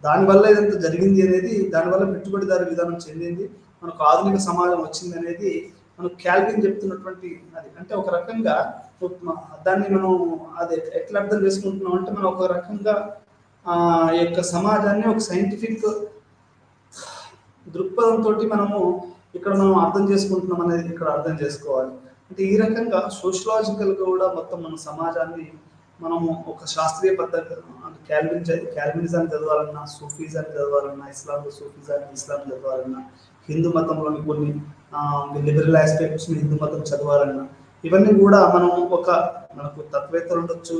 దానివల్ల ఇదంతా జరిగింది అనేది, దానివల్ల పెట్టుబడిదారు విధానం చెందింది, మనకు ఆధునిక సమాజం వచ్చింది అనేది మనకు క్యాల్విన్ చెప్తున్నటువంటి అది. అంటే ఒక రకంగా దాన్ని మనం అది ఎట్లా అర్థం చేసుకుంటున్నాం అంటే మనం ఒక రకంగా ఈ యొక్క సమాజాన్ని ఒక సైంటిఫిక్ దృక్పథంతో మనము ఇక్కడ మనం అర్థం చేసుకుంటున్నాం అనేది ఇక్కడ అర్థం చేసుకోవాలి. అంటే ఈ రకంగా సోషలాజికల్గా కూడా మొత్తం మన సమాజాన్ని మనము ఒక శాస్త్రీయ పద్ధతి క్యాల్వినిజాన్ని చదవాలన్నా, సూఫీజాన్ని చదవాలన్నా, ఇస్లాంలో సూఫీజాన్ని ఇస్లాం చదవాలన్నా, హిందూ మతంలోని కొన్ని లిబరల్ ఆస్పెక్ట్స్ హిందూ మతం చదవాలన్నా, ఇవన్నీ కూడా మనం మనకు తత్వవేత్తలు ఉండొచ్చు,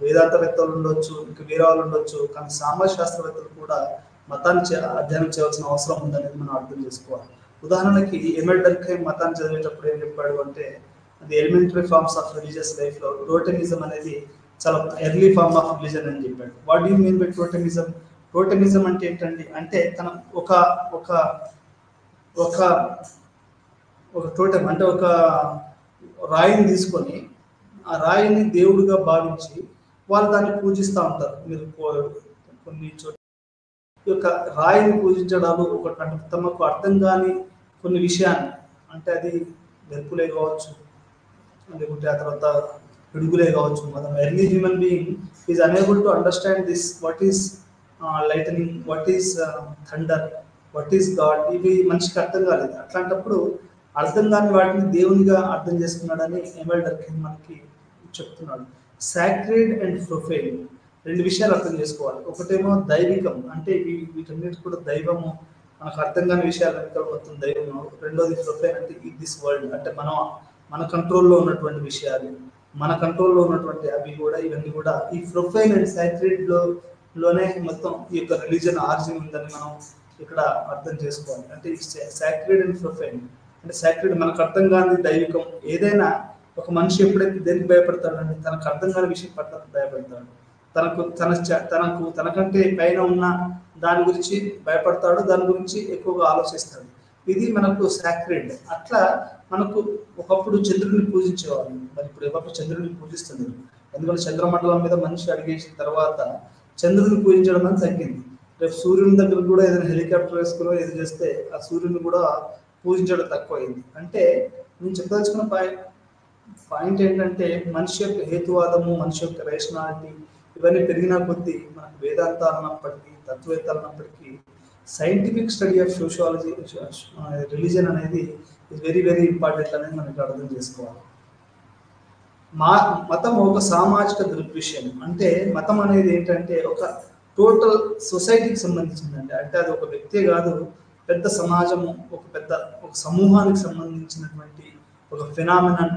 వేదాంతవేత్తలు ఉండొచ్చు, ఇంకా వేరే వాళ్ళు ఉండొచ్చు, కానీ సామాజిక శాస్త్రవేత్తలు కూడా మతాన్ని అధ్యయనం చేయాల్సిన అవసరం ఉందనేది మనం అర్థం చేసుకోవాలి. ఉదాహరణకి ఎమెల్ డర్కైమ్ మతాన్ని చదివేటప్పుడు ఏం చెప్పాడు అంటే, అది ఎలిమెంటరీ ఫార్మ్స్ ఆఫ్ రిలీజియస్ లైఫ్లో టోటెమిజం అనేది చాలా ఎర్లీ ఫార్మ్ ఆఫ్ రిలీజన్ అని చెప్పాడు. What do you mean by totemism? Totemism అంటే ఏంటండి అంటే తన ఒక ఒక ఒక ఒక టోటెం అంటే ఒక రాయిని తీసుకొని ఆ రాయిని దేవుడిగా భావించి వాళ్ళు దాన్ని పూజిస్తూ ఉంటారు. మీరు కొన్ని చోట్ల ఈ యొక్క రాయిని పూజించడాలు ఒక తమకు అర్థం కాని కొన్ని విషయాన్ని, అంటే అది మెరుపులే కావచ్చు, లేకుంటే ఆ తర్వాత పిడుగులే కావచ్చు. మనం early human being is unable to understand this what is lightening, what is thunder, what is God. ఇవి మనిషికి అర్థం కాలేదు. అట్లాంటప్పుడు అర్థం కాని వాటిని దేవునిగా అర్థం చేసుకున్నాడని ఎమెల్ డర్కైమ్ మనకి చెప్తున్నాడు. సాక్రెడ్ అండ్ ప్రొఫైన్ రెండు విషయాలు అర్థం చేసుకోవాలి. ఒకటేమో దైవికం, అంటే వీటన్నిటి కూడా దైవము, మనకు అర్థం కాని విషయాలు వెనకాల మొత్తం దైవము. రెండోది ప్రొఫైన్ అంటే దిస్ వరల్డ్, అంటే మన కంట్రోల్లో ఉన్నటువంటి విషయాలు, మన కంట్రోల్లో ఉన్నటువంటి అవి కూడా, ఇవన్నీ కూడా ఈ ప్రొఫైన్ అండ్ సాక్రెడ్ లోనే మొత్తం ఈ యొక్క రిలీజన్ ఆరిజిన్ ఉందని మనం ఇక్కడ అర్థం చేసుకోవాలి. అంటే సాక్రెడ్ అండ్ ప్రొఫైన్ అంటే సాక్రెడ్ మనకు అర్థం కాని దైవికం. ఏదైనా ఒక మనిషి ఎప్పుడైతే దేనికి భయపడతాడంటే తనకు అర్థం కాని విషయం పట్ల భయపడతాడు. తనకంటే పైన ఉన్న దాని గురించి భయపడతాడు, దాని గురించి ఎక్కువగా ఆలోచిస్తాడు. ఇది మనకు సాక్రెడ్. అట్లా మనకు ఒకప్పుడు చంద్రుడిని పూజించేవాళ్ళు, మరి ఇప్పుడు ఎవరు చంద్రుడిని పూజిస్తున్నారు? ఎందుకంటే చంద్రమండలం మీద మనిషి అడిగేసిన తర్వాత చంద్రుడిని పూజించడం అనేది తగ్గింది. రేపు సూర్యుని దగ్గర కూడా ఏదైనా హెలికాప్టర్ వేసుకుని ఏది చేస్తే ఆ సూర్యుని కూడా పూజించడం తక్కువైంది. అంటే నేను చెప్పదలుచుకున్న పాయింట్ ఏంటంటే మనిషి యొక్క హేతువాదము, మనిషి యొక్క రేషనాలిటీ ఇవన్నీ పెరిగిన కొద్దీ మనకు వేదాంతాలు అన్నప్పటికీ, తత్వవేత్తలు అన్నప్పటికీ, scientific study of sociology, religion అనేది ఇస్ వెరీ వెరీ ఇంపార్టెంట్ అనేది మనకి అర్థం చేసుకోవాలి. మతం ఒక సామాజిక దృగ్విషయం. అంటే మతం అనేది ఏంటంటే ఒక టోటల్ సొసైటీకి సంబంధించిందండి. అంటే అది ఒక వ్యక్తే కాదు, పెద్ద సమాజము, ఒక సమూహానికి సంబంధించినటువంటి ఒక ఫినామినన్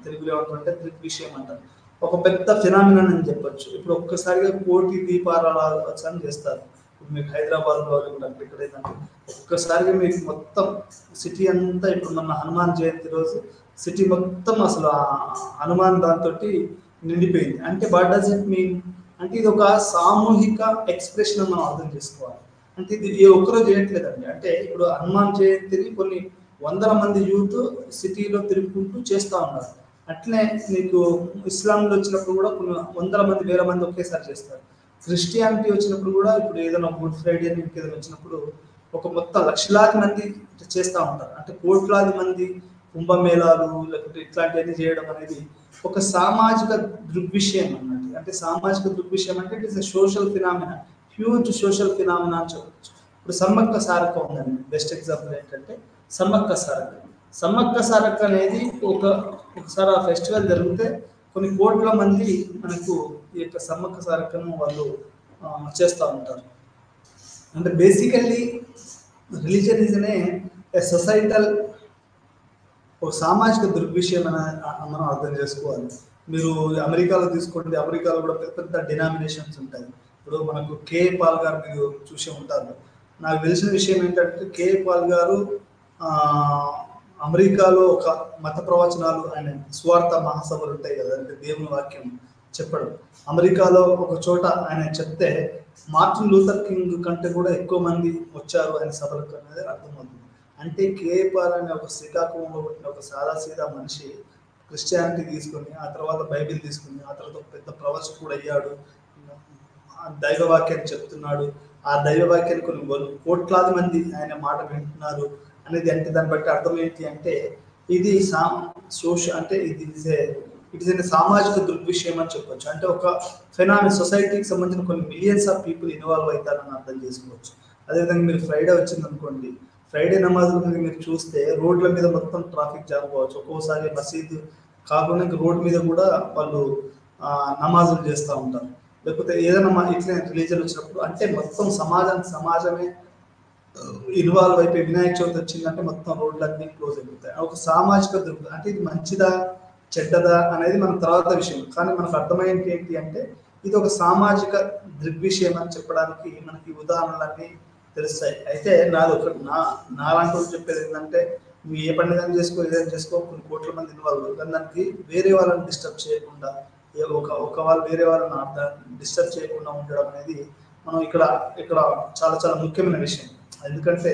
తెలుగులో ఏమంటే దృగ్విషయం అంటారు. ఒక పెద్ద ఫినామినన్ అని చెప్పొచ్చు. ఇప్పుడు ఒక్కసారిగా కోటి దీపారాలు అని చేస్తారు. ఇప్పుడు మీకు హైదరాబాద్లో ఇక్కడ ఏంటంటే ఒక్కసారిగా మీకు మొత్తం సిటీ అంతా, ఇప్పుడు మన హనుమాన్ జయంతి రోజు సిటీ మొత్తం అసలు హనుమాన్ దాంతో నిండిపోయింది. అంటే వాట్ డస్ ఇట్ మీన్ అంటే ఇది ఒక సామూహిక ఎక్స్ప్రెషన్ మనం అర్థం చేసుకోవాలి. అంటే ఇది ఏ ఒక్కరూ చేయట్లేదండి. అంటే ఇప్పుడు హనుమాన్ జయంతిని కొన్ని వందల మంది యూత్ సిటీలో తిరుగుకుంటూ చేస్తూ ఉన్నారు. అట్లనే మీకు ఇస్లాంలో వచ్చినప్పుడు కూడా కొన్ని వందల మంది, వేల మంది ఒకేసారి చేస్తారు. క్రిస్టియానిటీ వచ్చినప్పుడు కూడా ఇప్పుడు ఏదైనా గుడ్ ఫ్రైడే ఏదైనా వచ్చినప్పుడు ఒక మొత్తం లక్షలాది మంది చేస్తూ ఉంటారు. అంటే కోట్లాది మంది కుంభమేళాలు లేకపోతే ఇట్లాంటివన్నీ చేయడం అనేది ఒక సామాజిక దృగ్విషయం అన్నట్టు. అంటే సామాజిక దృగ్విషయం అంటే it is a social phenomena, huge social phenomena అని చెప్పవచ్చు. ఇప్పుడు సమ్మక్క సారక్క ఉందండి. బెస్ట్ ఎగ్జాంపుల్ ఏంటంటే సమ్మక్క సారక్క. సమ్మక్క సారక్క అనేది ఒకసారి ఆ ఫెస్టివల్ జరిగితే కొన్ని కోట్ల మంది మనకు ఈ యొక్క సమ్మక్క సారక్కను వాళ్ళు చేస్తూ ఉంటారు. అంటే basically religion is a societal, ఒక సామాజిక దృగ్విషయం అని మనం అర్థం చేసుకోవాలి. మీరు అమెరికాలో తీసుకోండి, అమెరికాలో కూడా పెద్ద పెద్ద డినామినేషన్స్ ఉంటాయి. ఇప్పుడు మనకు కేఏ పాల్ గారు మీరు చూసే ఉంటారు. నాకు తెలిసిన విషయం ఏంటంటే కేఏ పాల్ గారు అమెరికాలో ఒక మత ప్రవచనాలు, ఆయన స్వార్థ మహాసభలు ఉంటాయి కదా, అంటే దేవుని వాక్యం చెప్పడం. అమెరికాలో ఒక చోట ఆయన చెప్తే మార్టిన్ లూథర్ కింగ్ కంటే కూడా ఎక్కువ మంది వచ్చారు ఆయన సభలకు అనేది అర్థమవుతుంది. అంటే కేఏ పాల్ అనే ఒక శ్రీకాకుళంలో పుట్టిన ఒక సాదాసీదా మనిషి క్రిస్టియానిటీ తీసుకొని, ఆ తర్వాత బైబిల్ తీసుకుని, ఆ తర్వాత ఒక పెద్ద ప్రవచకుడు అయ్యాడు, దైవవాక్యాన్ని చెప్తున్నాడు. ఆ దైవవాక్యాన్ని కొన్ని కోట్లాది మంది ఆయన మాట వింటున్నారు అనేది. అంటే దాన్ని బట్టి అర్థం ఏంటి అంటే ఇది అంటే ఇట్ ఇస్ సామాజిక దృగ్విషయం అని చెప్పొచ్చు. అంటే ఒక సొసైటీకి సంబంధించిన కొన్ని మిలియన్స్ ఆఫ్ పీపుల్ ఇన్వాల్వ్ అవుతారని అర్థం చేసుకోవచ్చు. అదేవిధంగా మీరు ఫ్రైడే వచ్చింది అనుకోండి, ఫ్రైడే నమాజుల మీద మీరు చూస్తే రోడ్ల మీద మొత్తం ట్రాఫిక్ జామ్ కావచ్చు. ఒక్కోసారి మసీదు కాకుండా రోడ్ మీద కూడా వాళ్ళు నమాజులు చేస్తూ ఉంటారు. లేకపోతే ఏదైనా ఇట్లా రిలీజన్ వచ్చినప్పుడు అంటే మొత్తం సమాజమే ఇన్వాల్వ్ అయిపోయి వినాయక చవితి వచ్చిందంటే మొత్తం రోడ్లన్నీ క్లోజ్ అయిపోతాయి. ఒక సామాజిక దృక్పథం. అంటే ఇది మంచిదా చెడ్డదా అనేది మన తర్వాత విషయం, కానీ మనకు అర్థమైంది ఏంటి అంటే ఇది ఒక సామాజిక దృగ్విషయం అని చెప్పడానికి మనకి ఉదాహరణలన్నీ తెలుస్తాయి. అయితే నాది ఒక నాలాంటి వాళ్ళు చెప్పేది ఏంటంటే, నువ్వు ఏ పండుగ చేసుకో, ఏదైనా చేసుకో, కొన్ని కోట్ల మంది ఇన్వాల్వ్ కానీ దానికి వేరే వాళ్ళని డిస్టర్బ్ చేయకుండా, ఒక వాళ్ళు వేరే వాళ్ళని డిస్టర్బ్ చేయకుండా ఉండడం అనేది మనం ఇక్కడ ఇక్కడ చాలా చాలా ముఖ్యమైన విషయం. ఎందుకంటే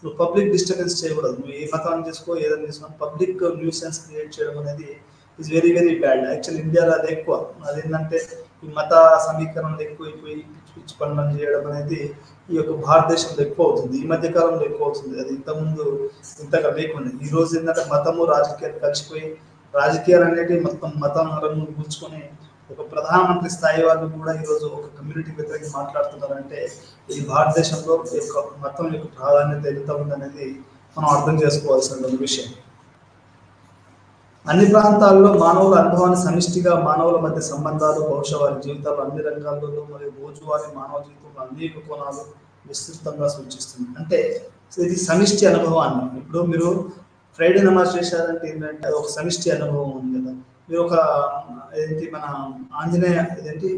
నువ్వు పబ్లిక్ డిస్టర్బెన్స్ చేయకూడదు. నువ్వు ఏ మతాన్ని చేసుకో, ఏదైనా చేసుకో, పబ్లిక్ న్యూసెన్స్ క్రియేట్ చేయడం అనేది is very very bad. Actual ఇండియాలో అది ఎక్కువ. అదేంటంటే ఈ మత సమీకరణలు ఎక్కువైపోయి పిచ్చి పిచ్చి పనులను చేయడం అనేది ఈ యొక్క భారతదేశంలో ఎక్కువ అవుతుంది. ఈ మధ్య కాలంలో ఎక్కువ అవుతుంది. అది ఇంతకుముందు ఇంతగా లేకుండా. ఈ రోజు ఏంటంటే మతము రాజకీయాలు కలిసిపోయి రాజకీయాలు అనేవి మొత్తం మతం రంగు కూర్చుకొని ఒక ప్రధానమంత్రి స్థాయి వాళ్ళు కూడా ఈరోజు ఒక కమ్యూనిటీ వ్యతిరేకంగా మాట్లాడుతున్నారంటే ఈ భారతదేశంలో యొక్క మతం యొక్క ప్రాధాన్యత ఎంత ఉందనేది మనం అర్థం చేసుకోవాల్సిన విషయం. అన్ని ప్రాంతాల్లో మానవుల అనుభవాన్ని సమిష్టిగా మానవుల మధ్య సంబంధాలు బహుశా వారి జీవితాలు అన్ని రంగాల్లో మరియు రోజువారీ మానవ జీవితంలో అనేక కోణాలు విస్తృతంగా సూచిస్తుంది. అంటే ఇది సమిష్టి అనుభవాన్ని. ఇప్పుడు మీరు ఫ్రైడే నమాజ్ చేశారంటే ఏంటంటే అది ఒక సమిష్టి అనుభవం ఉంది కదా. మీరు ఒక ఏంటి మన ఆంజనేయ ఇదేంటి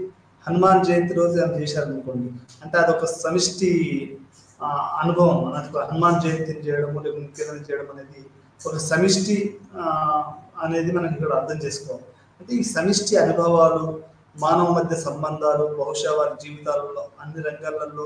హనుమాన్ జయంతి రోజు అది చేశారనుకోండి, అంటే అదొక సమిష్టి అనుభవం. హనుమాన్ జయంతిని చేయడము లేకపోతే ఇంకేదైనా చేయడం అనేది ఒక సమిష్టి అనేది మనం ఇక్కడ అర్థం చేసుకోవాలి. అంటే ఈ సమిష్టి అనుభవాలు మానవ మధ్య సంబంధాలు బహుశా వారి జీవితాలలో అన్ని రంగాలలో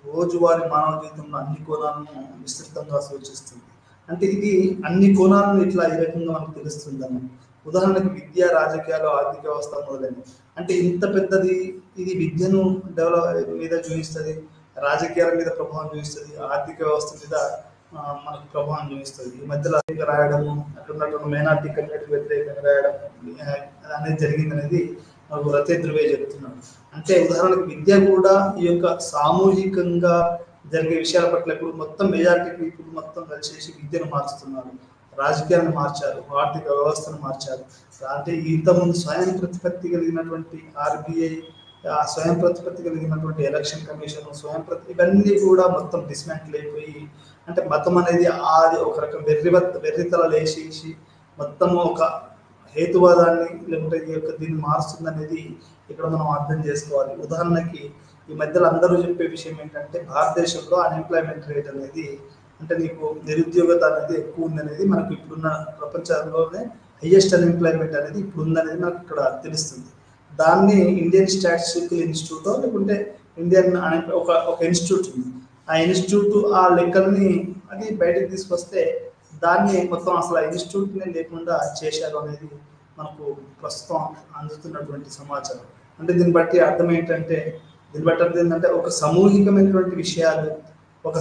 రోజువారి మానవ జీవితంలో అన్ని కోణాలను విస్తృతంగా సూచిస్తుంది. అంటే ఇది అన్ని కోణాలను ఇట్లా ఈ రకంగా మనకు తెలుస్తుందన్న. ఉదాహరణకు విద్య, రాజకీయాలు, ఆర్థిక వ్యవస్థ మొదలైనవి. అంటే ఇంత పెద్దది ఇది విద్యను డెవలప్ మీద చూపిస్తుంది, రాజకీయాల మీద ప్రభావం చూపిస్తుంది, ఆర్థిక వ్యవస్థ మీద మనకు ప్రభావం చూపిస్తుంది. ఈ మధ్యలో రాయడము అక్కడ ఉన్నటువంటి మైనార్టీ కమ్యూనిటీ వ్యతిరేకంగా రాయడం అనేది జరిగింది అనేది మనకు రచయిత ధ్రువే చెప్తున్నాడు. అంటే ఉదాహరణకు విద్య కూడా ఈ యొక్క సామూహికంగా జరిగే విషయాల పట్ల ఇప్పుడు మొత్తం మెజారిటీ పీపుల్ మొత్తం కలిసేసి విద్యను మార్చుతున్నారు, రాజకీయాలను మార్చారు, ఆర్థిక వ్యవస్థను మార్చారు. అంటే ఇంతకుముందు స్వయం ప్రతిపత్తి కలిగినటువంటి ఆర్బీఐ, స్వయం ప్రతిపత్తి కలిగినటువంటి ఎలక్షన్ కమిషన్, ఇవన్నీ కూడా మొత్తం డిస్మాంటిల్ అయిపోయి, అంటే మతం అనేది అది ఒక రకం వెర్రితల లేచేసి మొత్తము ఒక హేతువాదాన్ని లేకుంటే ఈ యొక్క దీన్ని మారుస్తుంది అనేది ఇక్కడ మనం అర్థం చేసుకోవాలి. ఉదాహరణకి ఈ మధ్యలో అందరూ చెప్పే విషయం ఏంటంటే భారతదేశంలో అన్ఎంప్లాయ్మెంట్ రేట్ అనేది, అంటే నీకు నిరుద్యోగత అనేది ఎక్కువ ఉందనేది మనకు ఇప్పుడున్న ప్రపంచంలోనే హైయెస్ట్ అన్ఎంప్లాయ్మెంట్ అనేది ఇప్పుడు ఉందనేది నాకు ఇక్కడ తెలుస్తుంది. దాన్ని ఇండియన్ స్టాటిస్టికల్ ఇన్స్టిట్యూట్ లేకుంటే ఇండియన్ ఒక ఇన్స్టిట్యూట్ ఉంది. ఆ ఇన్స్టిట్యూట్ ఆ లెక్కల్ని అది బయటకు తీసుకొస్తే దాన్ని మొత్తం అసలు ఆ ఇన్స్టిట్యూట్ని లేకుండా చేశారు అనేది మనకు ప్రస్తుతం అందుతున్నటువంటి సమాచారం. అంటే దీన్ని బట్టి అర్థం ఏంటంటే ఒక సమూహికమైనటువంటి విషయాలు, ఒక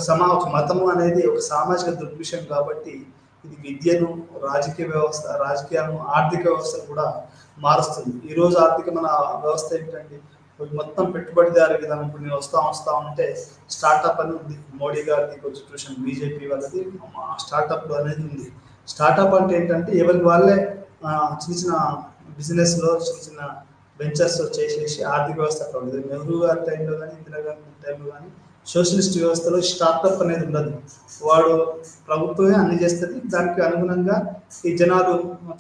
మతము అనేది ఒక సామాజిక దృగ్విషయం కాబట్టి ఇది విద్యను, రాజకీయ వ్యవస్థ, రాజకీయాలను, ఆర్థిక వ్యవస్థ కూడా మారుస్తుంది. ఈరోజు ఆర్థిక మన వ్యవస్థ ఏంటంటే మొత్తం పెట్టుబడిదారు విధానం. ఇప్పుడు నేను వస్తా ఉంటే స్టార్టప్ అని ఉంది, మోడీ గారిది కాన్స్టిట్యూషన్, బీజేపీ వాళ్ళది స్టార్టప్ అనేది ఉంది. స్టార్టప్ అంటే ఏంటంటే ఎవరికి వాళ్ళే చిన్న చిన్న బిజినెస్లో చిన్న చిన్న వెంచర్స్ చేసేసి ఆర్థిక వ్యవస్థ అక్కడ ఉండదు. నెహ్రూ గారి టైంలో కానీ ఇందిరాగాంధీ టైంలో కానీ సోషలిస్ట్ వ్యవస్థలో స్టార్టప్ అనేది ఉండదు. వాడు ప్రభుత్వమే అన్ని చేస్తుంది, దానికి అనుగుణంగా ఈ జనాలు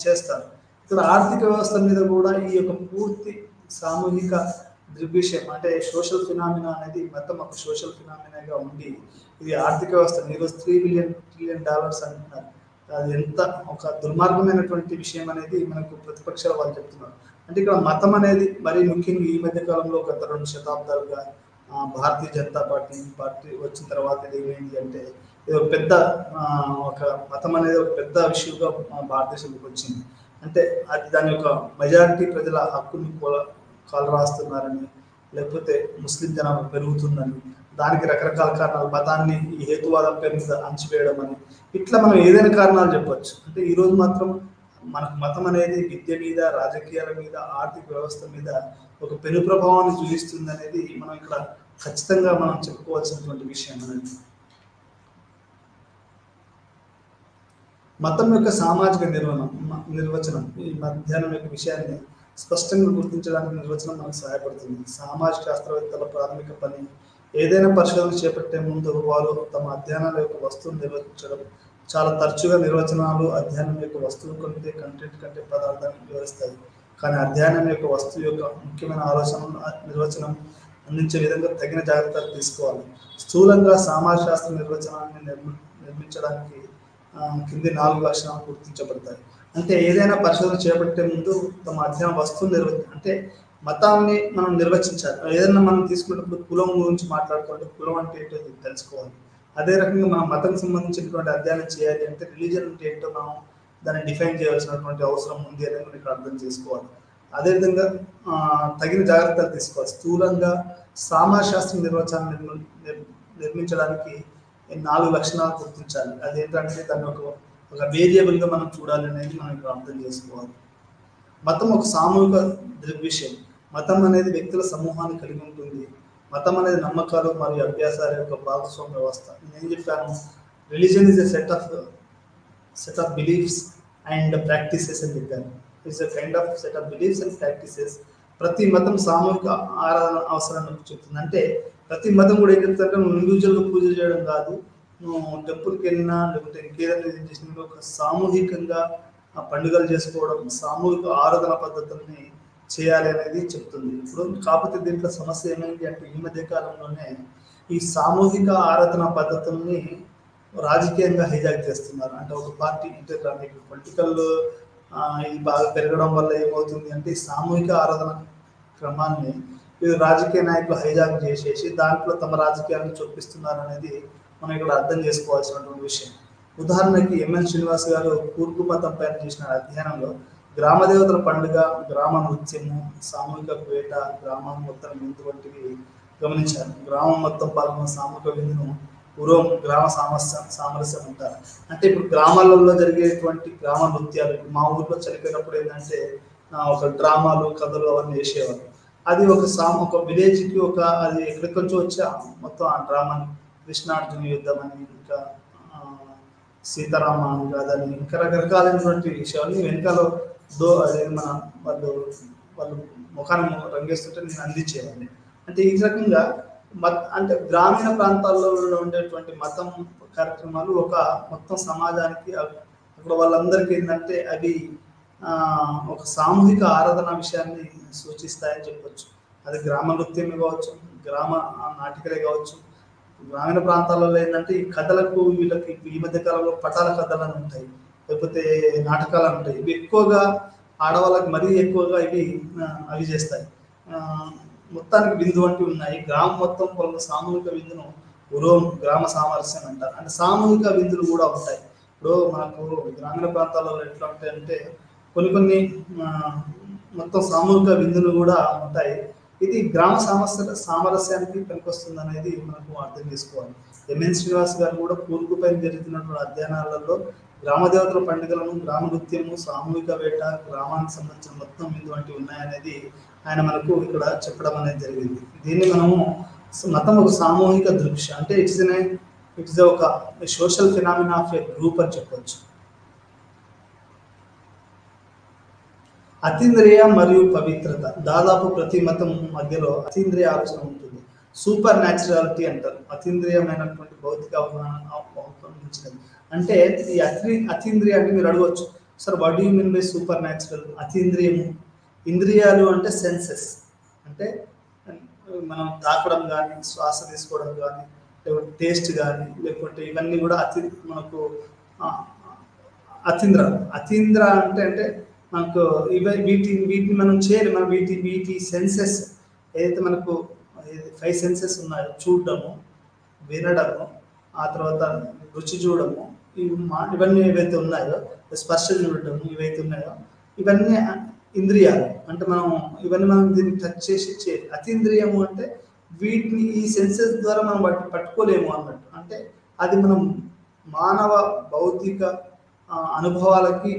చేస్తారు. ఇక్కడ ఆర్థిక వ్యవస్థ మీద కూడా ఈ యొక్క పూర్తి సామూహిక దృగ్విషయం, అంటే సోషల్ ఫినామినా అనేది మొత్తం ఒక సోషల్ ఫినామినాగా ఉండి ఇది ఆర్థిక వ్యవస్థ ఈరోజు $3 బిలియన్ అంటున్నారు. అది ఎంత ఒక దుర్మార్గమైనటువంటి విషయం అనేది మనకు ప్రతిపక్షాల వాళ్ళు చెప్తున్నారు. అంటే ఇక్కడ మతం అనేది మరీ ముఖ్యంగా ఈ మధ్య కాలంలో గత 2 శతాబ్దాలుగా భారతీయ జనతా పార్టీ వచ్చిన తర్వాత ఏమైంది అంటే ఇది ఒక పెద్ద ఒక మతం అనేది ఒక పెద్ద విషయంగా భారతదేశంలోకి వచ్చింది. అంటే అది దాని యొక్క మెజారిటీ ప్రజల హక్కుని కాలు రాస్తున్నారని, లేకపోతే ముస్లిం జనాభా పెరుగుతుందని, దానికి రకరకాల కారణాలు, మతాన్ని ఈ హేతువాదం పేరు మీద అణచివేయడం అని, ఇట్లా మనం ఏదైనా కారణాలు చెప్పొచ్చు. అంటే ఈరోజు మాత్రం మనకు మతం అనేది విద్య మీద, రాజకీయాల మీద, ఆర్థిక వ్యవస్థ మీద ఒక పెను ప్రభావాన్ని చూపిస్తుంది అనేది మనం ఇక్కడ ఖచ్చితంగా మనం చెప్పుకోవాల్సినటువంటి విషయం అనేది. మతం యొక్క సామాజిక నిర్వచనం ఈ మధ్యాహ్నం యొక్క విషయాన్ని స్పష్టంగా గుర్తించడానికి నిర్వచనం మనకు సహాయపడుతుంది. సామాజిక శాస్త్రవేత్తల ప్రాథమిక పని ఏదైనా పరిశోధన చేపట్టే ముందు వారు తమ అధ్యయనాల యొక్క వస్తువును నిర్వచించడం. చాలా తరచుగా నిర్వచనాలు అధ్యయనం యొక్క వస్తువు కంటే కంటెంట్ కంటే పదార్థాన్ని వివరిస్తాయి. కానీ అధ్యయనం యొక్క వస్తువు యొక్క ముఖ్యమైన ఆలోచన నిర్వచనం అందించే విధంగా తగిన జాగ్రత్తలు తీసుకోవాలి. స్థూలంగా సమాజశాస్త్ర నిర్వచనాన్ని నిర్మించడానికి కింది 4 లక్షణాలు గుర్తించబడతాయి. అంటే ఏదైనా పరిశోధన చేపట్టే ముందు తమ అధ్యయన వస్తువులు అంటే మతాన్ని మనం నిర్వచించాలి. ఏదైనా మనం తీసుకున్నప్పుడు కులం గురించి మాట్లాడుకోవాలి, కులం అంటే ఏంటో తెలుసుకోవాలి. అదే రకంగా మనం మతం సంబంధించినటువంటి అధ్యయనం చేయాలి అంటే రిలీజన్ అంటే ఏంటో మనం దాన్ని డిఫైన్ చేయాల్సినటువంటి అవసరం ఉంది అనేది మనం ఇక్కడ అర్థం చేసుకోవాలి. అదేవిధంగా తగిన జాగ్రత్తలు తీసుకోవాలి. స్థూలంగా సమాజశాస్త్ర నిర్వచనాన్ని నిర్మించడానికి 4 లక్షణాలు గుర్తించాలి. అదేంటంటే దాన్ని ఒక వేరియబుల్గా మనం చూడాలి అనేది మనం ఇక్కడ అర్థం చేసుకోవాలి. మతం ఒక సామూహిక దృగ్విషయం. మతం అనేది వ్యక్తుల సమూహాన్ని కలిగి ఉంటుంది. మతం అనేది నమ్మకాలు మరియు అభ్యాసాల యొక్క భాగస్వామ్య వ్యవస్థ. నేను చెప్పాను, religion is a set of beliefs and practices అని చెప్పాను. It's a kind of set of beliefs and practices. ప్రతి మతం సామూహిక ఆరాధన అవసరాన్ని చెప్తుంది. అంటే ప్రతి మతం కూడా ఏం చెప్తారంటే నువ్వు ఇండివిజువల్గా పూజ చేయడం కాదు, నువ్వు టెంపుల్కి వెళ్ళినా లేకపోతే ఇంకేదైనా చేసినా ఒక సామూహికంగా పండుగలు చేసుకోవడం, సామూహిక ఆరాధన పద్ధతుల్ని చేయాలి అనేది చెప్తుంది. ఇప్పుడు కాకపోతే దీంట్లో సమస్య ఏమైంది అంటే ఈ మధ్య కాలంలోనే ఈ సామూహిక ఆరాధన పద్ధతుల్ని రాజకీయంగా హైజాక్ చేస్తున్నారు. అంటే ఒక పార్టీ అంటే పొలిటికల్ ఇది బాగా పెరగడం వల్ల ఏమవుతుంది అంటే ఈ సామూహిక ఆరాధన క్రమాన్ని వీరు రాజకీయ నాయకులు హైజాక్ చేసేసి దాంట్లో తమ రాజకీయాలను చొప్పిస్తున్నారు అనేది మనం ఇక్కడ అర్థం చేసుకోవాల్సినటువంటి విషయం. ఉదాహరణకి ఎంఎన్ శ్రీనివాస్ గారు కూర్పు మతం పైన చేసిన అధ్యయనంలో గ్రామ దేవతల పండుగ, గ్రామ నృత్యము, సామూహిక వేట, గ్రామం మొత్తం విందు వంటివి గమనించారు. గ్రామం మొత్తం పాల్గొన్న సామూహిక విందును పూర్వం గ్రామ సామరస్యం అంటారు. అంటే ఇప్పుడు గ్రామాలలో జరిగేటువంటి గ్రామ నృత్యాలు, మా ఊర్లో చనిపోయినప్పుడు ఏంటంటే ఒక డ్రామాలు, కథలు అవన్నీ వేసేవారు. అది ఒక విలేజ్కి అది ఎక్కడికి వచ్చి వచ్చి మొత్తం ఆ డ్రామాని కృష్ణార్జున యుద్ధం అని, ఇంకా సీతారామ గాథని, ఇంకా రకరకాలైనటువంటి విషయాన్ని వెనకాల అదే వాళ్ళు ముఖాన్ని రంగేస్తుంటే నేను అందించేవాడిని. అంటే ఈ రకంగా అంటే గ్రామీణ ప్రాంతాల్లో ఉండేటువంటి మతం కార్యక్రమాలు మొత్తం సమాజానికి అక్కడ వాళ్ళందరికీ ఏంటంటే అవి ఒక సామూహిక ఆరాధన విషయాన్ని సూచిస్తాయని చెప్పొచ్చు. అది గ్రామ నృత్యమే కావచ్చు, గ్రామ నాటికలే కావచ్చు. గ్రామీణ ప్రాంతాలలో ఏంటంటే ఈ కథలకు వీళ్ళకి ఈ మధ్య కాలంలో పటాల కథలు అని ఉంటాయి, లేకపోతే నాటకాలు అని ఉంటాయి. ఇవి ఎక్కువగా ఆడవాళ్ళకి మరీ ఎక్కువగా అవి చేస్తాయి. మొత్తానికి విందు వంటివి ఉన్నాయి. గ్రామం మొత్తం కొంత సామూహిక విందును గ్రామ సామరస్యం అంటారు. అంటే సామూహిక విందులు కూడా ఉంటాయి. ఇప్పుడు మనకు గ్రామీణ ప్రాంతాలలో ఎట్లా ఉంటాయంటే కొన్ని మొత్తం సామూహిక విందులు కూడా ఉంటాయి. ఇది గ్రామ సామరస్యానికి పనికొస్తుంది అనేది మనకు అర్థం చేసుకోవాలి. ఎంఎన్ శ్రీనివాస్ గారు కూడా కూర్పు పైన జరుగుతున్నటువంటి అధ్యయనాలలో గ్రామ దేవతల పండుగలను, గ్రామ నృత్యము, సామూహిక వేట, గ్రామానికి సంబంధించిన మొత్తం విందు వంటివి ఉన్నాయనేది ఆయన మనకు ఇక్కడ చెప్పడం అనేది జరిగింది. దీన్ని మనము మతం ఒక సామూహిక దృశ్యం అంటే ఇట్స్ ఒక social phenomena of a group అని చెప్పవచ్చు. అతీంద్రియ మరియు పవిత్రత. దాదాపు ప్రతి మతం మధ్యలో అతీంద్రియ ఆలోచన ఉంటుంది. సూపర్ న్యాచురాలిటీ అంటారు. అతీంద్రియమైనటువంటి భౌతిక అవగాహన. అంటే ఈ అతీంద్రియ అంటే మీరు అడగవచ్చు, sir what do you mean by supernatural? అతీంద్రియము, ఇంద్రియాలు అంటే సెన్సెస్, అంటే మనం తాకడం కానీ, శ్వాస తీసుకోవడం కానీ, లేకపోతే టేస్ట్ కానీ, లేకపోతే ఇవన్నీ కూడా మనకు అతీంద్ర అంటే మనకు వీటిని మనం చేయాలి. మనం వీటి సెన్సెస్ ఏదైతే మనకు 5 సెన్సెస్ ఉన్నాయో, చూడడము, వినడము, ఆ తర్వాత రుచి చూడము, ఇవన్నీ ఏవైతే ఉన్నాయో, స్పర్శ చూడటము, ఇవైతే ఉన్నాయో ఇవన్నీ ఇంద్రియాలు. అంటే ఇవన్నీ మనం దీన్ని టచ్ చేసి చేయాలి. అతీంద్రియము అంటే వీటిని ఈ సెన్సెస్ ద్వారా మనం పట్టుకోలేము అన్నట్టు. అంటే అది మనం మానవ భౌతిక అనుభవాలకి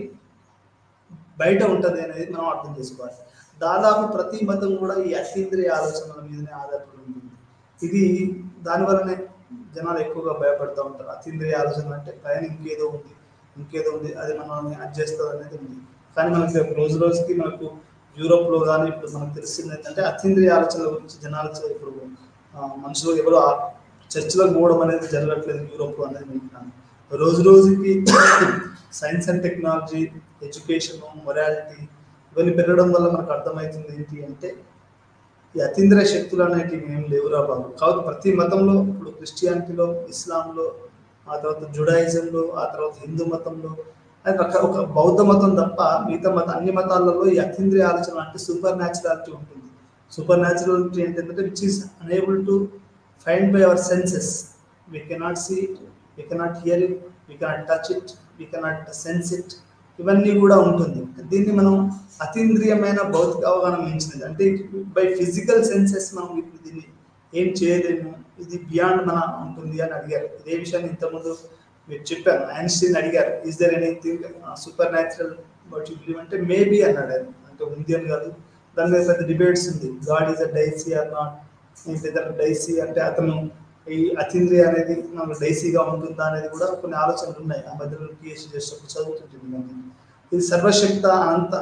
బయట ఉంటుంది అనేది మనం అర్థం చేసుకోవాలి. దాదాపు ప్రతి మతం కూడా ఈ అతీంద్రియ ఆలోచనల మీదనే ఆధారపడి ఉంటుంది. ఇది దానివల్లనే జనాలు ఎక్కువగా భయపడుతూ ఉంటారు. అతీంద్రియ ఆలోచన అంటే పైన ఇంకేదో ఉంది, అది మనల్ని చేస్తుంది అనేది ఉంది. కానీ మనకి రోజుకి మనకు యూరోప్లో కానీ ఇప్పుడు మనకు తెలిసింది ఏంటంటే అతీంద్రియ ఆలోచనల గురించి జనాలు ఇప్పుడు మనుషులు ఎవరు చర్చలకు పోవడం అనేది జరగట్లేదు యూరోప్లో అనేది వింటున్నాను. రోజుకి science and technology, education, morality ఇవన్నీ పెరగడం వల్ల మనకు అర్థమవుతుంది ఏంటి అంటే ఈ అతీంద్రియ శక్తులు అనేటివి ఏం లేవురా బాబు. కాబట్టి ప్రతి మతంలో, ఇప్పుడు క్రిస్టియానిటీలో, ఇస్లాంలో, ఆ తర్వాత జుడాయిజంలో, ఆ తర్వాత హిందూ మతంలో, అది ఒక బౌద్ధ మతం తప్ప మిగతా అన్ని మతాలలో ఈ అతీంద్రియ ఆలోచన అంటే సూపర్ న్యాచురాలిటీ ఉంటుంది. సూపర్ న్యాచురాలిటీ ఏంటంటే which is unable to find by our senses. We cannot see it, we cannot hear it, we cannot touch it, we cannot sense it, ఇవన్నీ కూడా ఉంటుంది. దీన్ని మనం అతీంద్రియమైన భౌతిక అవగాహన మించినది. అంటే బై ఫిజికల్ సెన్సెస్ మనం ఇప్పుడు దీన్ని ఏం చేయలేము, ఇది బియాండ్ మన ఉంటుంది అని అడిగారు. ఇదే విషయాన్ని ఇంతకుముందు మీరు చెప్పాను. ఐన్స్టీన్ అడిగారు, is there anything super natural but you believe అంటే మేబీ అన్నాడు ఆయన. అంటే ఉంది అని కాదు, దాని మీద పెద్ద డిబేట్స్ ఉంది. God is a daisy or not. ఏంటి డైసీ అంటే అతను ఈ అతీంద్రియ అనేది మనకు డైసీగా ఉంటుందా అనేది కూడా కొన్ని ఆలోచనలు ఉన్నాయి. ఆ మధ్యలో పిహెచ్డీ చేసేటప్పుడు చదువుతుంటుంది. ఇది సర్వశక్త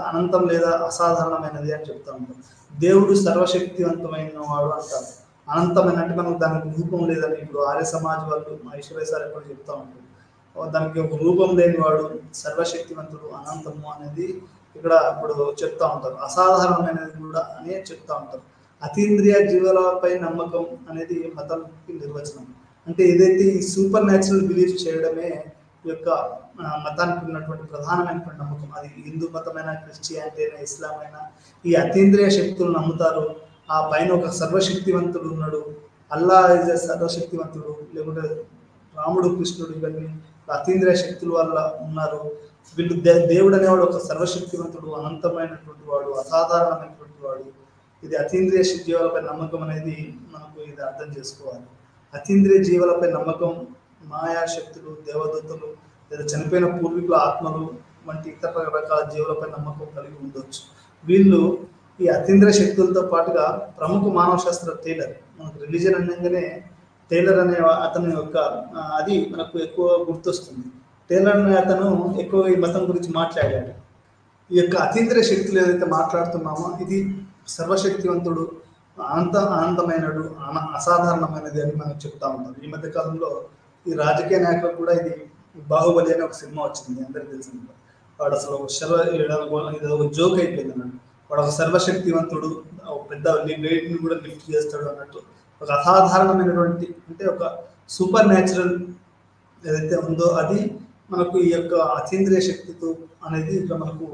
అనంతం లేదా అసాధారణమైనది అని చెప్తా ఉంటాం. దేవుడు సర్వశక్తివంతమైన వాడు అంటారు. అనంతమైన అంటే మనకు దానికి రూపం లేదని ఇప్పుడు ఆర్య సమాజ్ వాళ్ళు ఐశ్వర్య సార్ ఎప్పుడు చెప్తా ఉంటారు. దానికి ఒక రూపం లేని వాడు సర్వశక్తివంతుడు అనంతము అనేది ఇక్కడ ఇప్పుడు చెప్తా ఉంటారు. అసాధారణమైనది కూడా అని చెప్తా ఉంటారు. అతీంద్రియ జీవులపై నమ్మకం అనేది మతానికి నిర్వచనం. అంటే ఏదైతే ఈ సూపర్ న్యాచురల్ బిలీఫ్ చేయడమే ఈ యొక్క మతానికి ఉన్నటువంటి ప్రధానమైనటువంటి నమ్మకం. అది హిందూ మతమైనా, క్రిస్టియానిటీ అయినా, ఇస్లాం అయినా ఈ అతీంద్రియ శక్తులు నమ్ముతారు. ఆ పైన ఒక సర్వశక్తివంతుడు ఉన్నాడు, అల్లా ఇస్ సర్వశక్తివంతుడు, లేకుంటే రాముడు, కృష్ణుడు, ఇవన్నీ అతీంద్రియ శక్తుల వల్ల ఉన్నారు. వీళ్ళు దేవుడు అనేవాడు ఒక సర్వశక్తివంతుడు, అనంతమైనటువంటి వాడు, అసాధారణమైనటువంటి వాడు. ఇది అతీంద్రియ జీవాలపై నమ్మకం అనేది మనకు ఇది అర్థం చేసుకోవాలి. అతీంద్రియ జీవాలపై నమ్మకం మాయాశక్తులు, దేవదూతలు లేదా చనిపోయిన పూర్వీకుల ఆత్మలు వంటి ఇతర రకాల జీవులపై నమ్మకం కలిగి ఉండొచ్చు. వీళ్ళు ఈ అతీంద్రియ శక్తులతో పాటుగా ప్రముఖ మానవ శాస్త్ర టైలర్, మనకు రిలీజన్ అనగానే టైలర్ అనే అతని యొక్క అది మనకు ఎక్కువ గుర్తొస్తుంది. టైలర్ అనే అతను ఎక్కువ ఈ మతం గురించి మాట్లాడాడు. ఈ యొక్క అతీంద్రియ శక్తులు ఏదైతే మాట్లాడుతున్నామో ఇది సర్వశక్తివంతుడు, అనంతమైనడు, అసాధారణమైనది అని మనం చెప్తా ఉంటాం. ఈ మధ్య కాలంలో ఈ రాజకీయ నాయకులకు కూడా ఇది బాహుబలి అనే ఒక సినిమా వచ్చింది, అందరికి తెలిసింది. వాడు అసలు ఒక జోక్ అయిపోయింది అన్నట్టు. వాడు ఒక సర్వశక్తివంతుడు, ఒక పెద్ద వెయిట్ని కూడా లిఫ్ట్ చేస్తాడు అన్నట్టు. ఒక అసాధారణమైనటువంటి అంటే ఒక సూపర్ న్యాచురల్ ఏదైతే ఉందో అది మనకు ఈ యొక్క అతీంద్రియ శక్తితో అనేది ఇక్కడ మనకు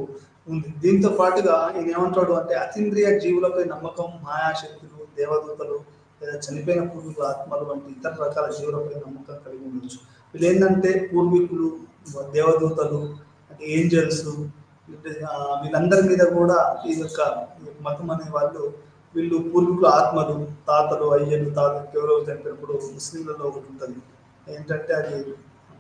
ఉంది. దీంతో పాటుగా ఈయన ఏమంటాడు అంటే అతీంద్రియ జీవులపై నమ్మకం మాయాశక్తులు, దేవదూతలు లేదా చనిపోయిన పూర్వీకుల ఆత్మలు వంటి ఇతర రకాల జీవులపై నమ్మకం కలిగి ఉండొచ్చు. వీళ్ళు ఏంటంటే పూర్వీకులు, దేవదూతలు అంటే ఏంజల్స్, వీళ్ళందరి మీద కూడా ఈ యొక్క మతం అనే వాళ్ళు వీళ్ళు పూర్వీకుల ఆత్మలు, తాతలు, అయ్యలు, తాతలు ఎవరో చనిపోయినప్పుడు ముస్లింలలో ఒకటి ఉంటుంది ఏంటంటే అది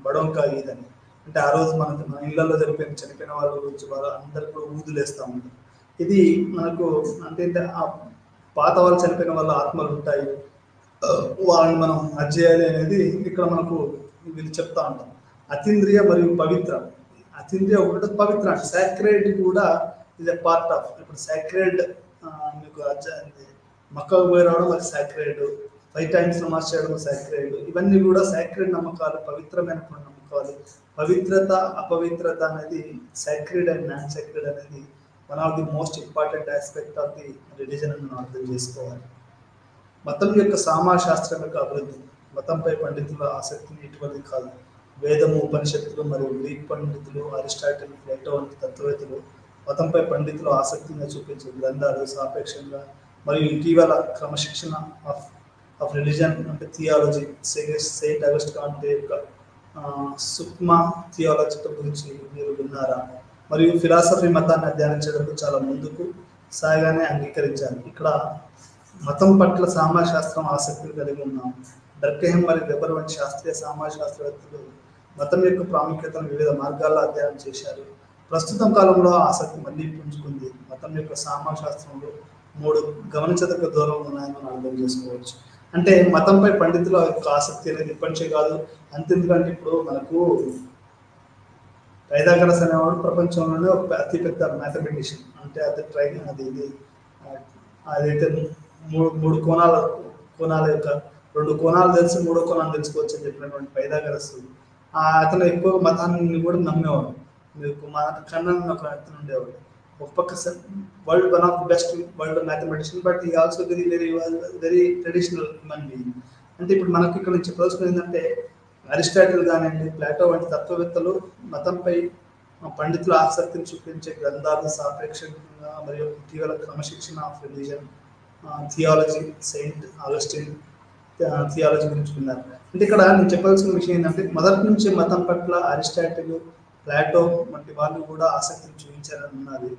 బడొంకా ఈద్ అని. అంటే ఆ రోజు మన ఇళ్లలో చనిపోయిన వాళ్ళ గురించి వాళ్ళ అందరికి కూడా ఊదులు వేస్తూ ఉంటారు. ఇది మనకు అంటే ఆ పాత వాళ్ళు చనిపోయిన వాళ్ళ ఆత్మలు ఉంటాయి, వాళ్ళని మనం అధ్యయాలి అనేది ఇక్కడ మనకు వీళ్ళు చెప్తా ఉంటాం. అతీంద్రియ మరియు పవిత్ర. అతీంద్రియ ఒకటి, పవిత్ర అంటే సాక్రెడ్ కూడా ఇది పార్ట్ ఆఫ్. ఇప్పుడు సాక్రెడ్ మీకు మక్కకు పోయి రావడం అది సాక్రెడ్, 5 times నమాజ్ చేయడం సాక్రెడ్. ఇవన్నీ కూడా సాక్రెడ్ నమ్మకాలు, పవిత్రమైనటువంటి నమ్మకాలు. పవిత్రత, అపవిత్రత అనేది సాక్రెడ్ అండ్ నాన్ సాక్రెడ్ అనేది one of the most important aspect of the religion అని మనం అర్థం చేసుకోవాలి. మతం యొక్క సమాజశాస్త్రం యొక్క అభివృద్ధి. మతంపై పండితుల ఆసక్తిని ఇటువంటిది కాదు. వేదము, ఉపనిషత్తులు మరియు గ్రీక్ పండితులు, అరిస్టాటిల్, ప్లేటో వంటి తత్వవేత్తలు మతంపై పండితులు ఆసక్తిగా చూపించే గ్రంథాలు సాపేక్షంగా మరియు ఇటీవల క్రమశిక్షణ ఆఫ్ రిలీజన్ అంటే థియాలజీ, సెయింట్ అగస్టిన్ యొక్క సుక్మా థియాలజీ గురించి మీరు విన్నారా? మరియు ఫిలాసఫీ మతాన్ని అధ్యయనించడానికి చాలా ముందుకు సాగానే అంగీకరించారు. ఇక్కడ మతం పట్ల సమాజ శాస్త్రం ఆసక్తిని కలిగి ఉన్నాం. డర్కెహం మరియు వెబర్ వంటి శాస్త్రీయ సమాజ శాస్త్రవేత్తలు మతం యొక్క ప్రాముఖ్యతను వివిధ మార్గాల్లో అధ్యయనం చేశారు. ప్రస్తుతం కాలంలో ఆసక్తి మళ్ళీ పుంజుకుంది. మతం యొక్క సమాజ శాస్త్రంలో 3 గమనించదగ్గ దూరం ఉన్నాయని మనం అర్థం చేసుకోవచ్చు. అంటే మతంపై పండితుల యొక్క ఆసక్తి అనేది ఇప్పటికే కాదు. అంతెందుకంటే ఇప్పుడు మనకు పైథాగరస్ అనేవాడు ప్రపంచంలోనే ఒక అతిపెద్ద మ్యాథమెటిషియన్. అంటే అది అదైతే మూడు కోణాల యొక్క 2 కోణాలు తెలిసి 3వ కోణాన్ని తెలుసుకోవచ్చు అని చెప్పినటువంటి పైథాగరస్ అతను ఎక్కువ మతాన్ని కూడా నమ్మేవాడు. మీకు కన్నన్ ఒక అతను ఉండేవాడు. ఒక పక్క world one of the best world mathematician, but he also very very very traditional human being. అంటే ఇప్పుడు మనకి ఇక్కడ నుంచి చెప్పాల్సింది ఏంటంటే అరిస్టాటిల్ కానివ్వండి, ప్లాటో వంటి తత్వవేత్తలు మతంపై పండితుల ఆసక్తిని చూపించే గ్రంథాలు సాపేక్షంగా మరియు ఇటీవల క్రమశిక్షణ of religion, theology, Saint Augustine theology గురించి విన్నారు. అంటే ఇక్కడ నేను చెప్పాల్సిన విషయం ఏంటంటే మొదటి నుంచి మతం పట్ల అరిస్టాటిల్, ప్లాటో వంటి వాళ్ళు కూడా ఆసక్తిని చూపించారని ఉన్నది.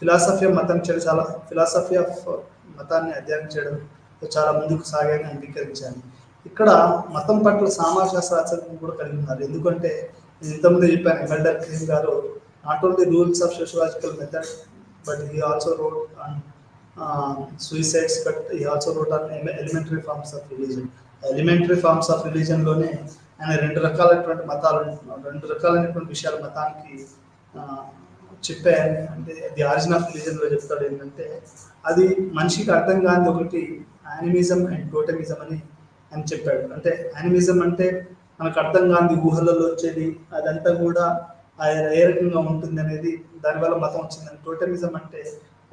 ఫిలాసఫీ ఆఫ్ మతం చాలా ఫిలాసఫీ ఆఫ్ మతాన్ని అధ్యయనం చేయడం చాలా ముందుకు సాగాలని అంగీకరించాను. ఇక్కడ మతం పట్ల సామాజిక ఆసక్తిని కూడా కలిగి ఉన్నారు. ఎందుకంటే నేను ఇంతకుముందు చెప్పాను, ఎల్డర్ క్రీమ్ గారు not only rules of sociological method but he also wrote on suicides, but he also wrote on elementary forms of religion. Elementary forms of religion లోనే ఆయన రెండు రకాలైనటువంటి విషయాలు మతానికి చెప్పాయని, అంటే ది ఆరిజిన్ ఆఫ్ రిలీజన్ లో చెప్తాడు ఏంటంటే అది మనిషికి అర్థం కాని ఒకటి యానిమిజం అండ్ టోటమిజం అని అని చెప్పాడు. అంటే యానిమిజం అంటే మనకు అర్థం కాని ఊహలలో వచ్చేది, అదంతా కూడా ఏ రకంగా ఉంటుంది అనేది దానివల్ల మతం వచ్చిందని. టోటమిజం అంటే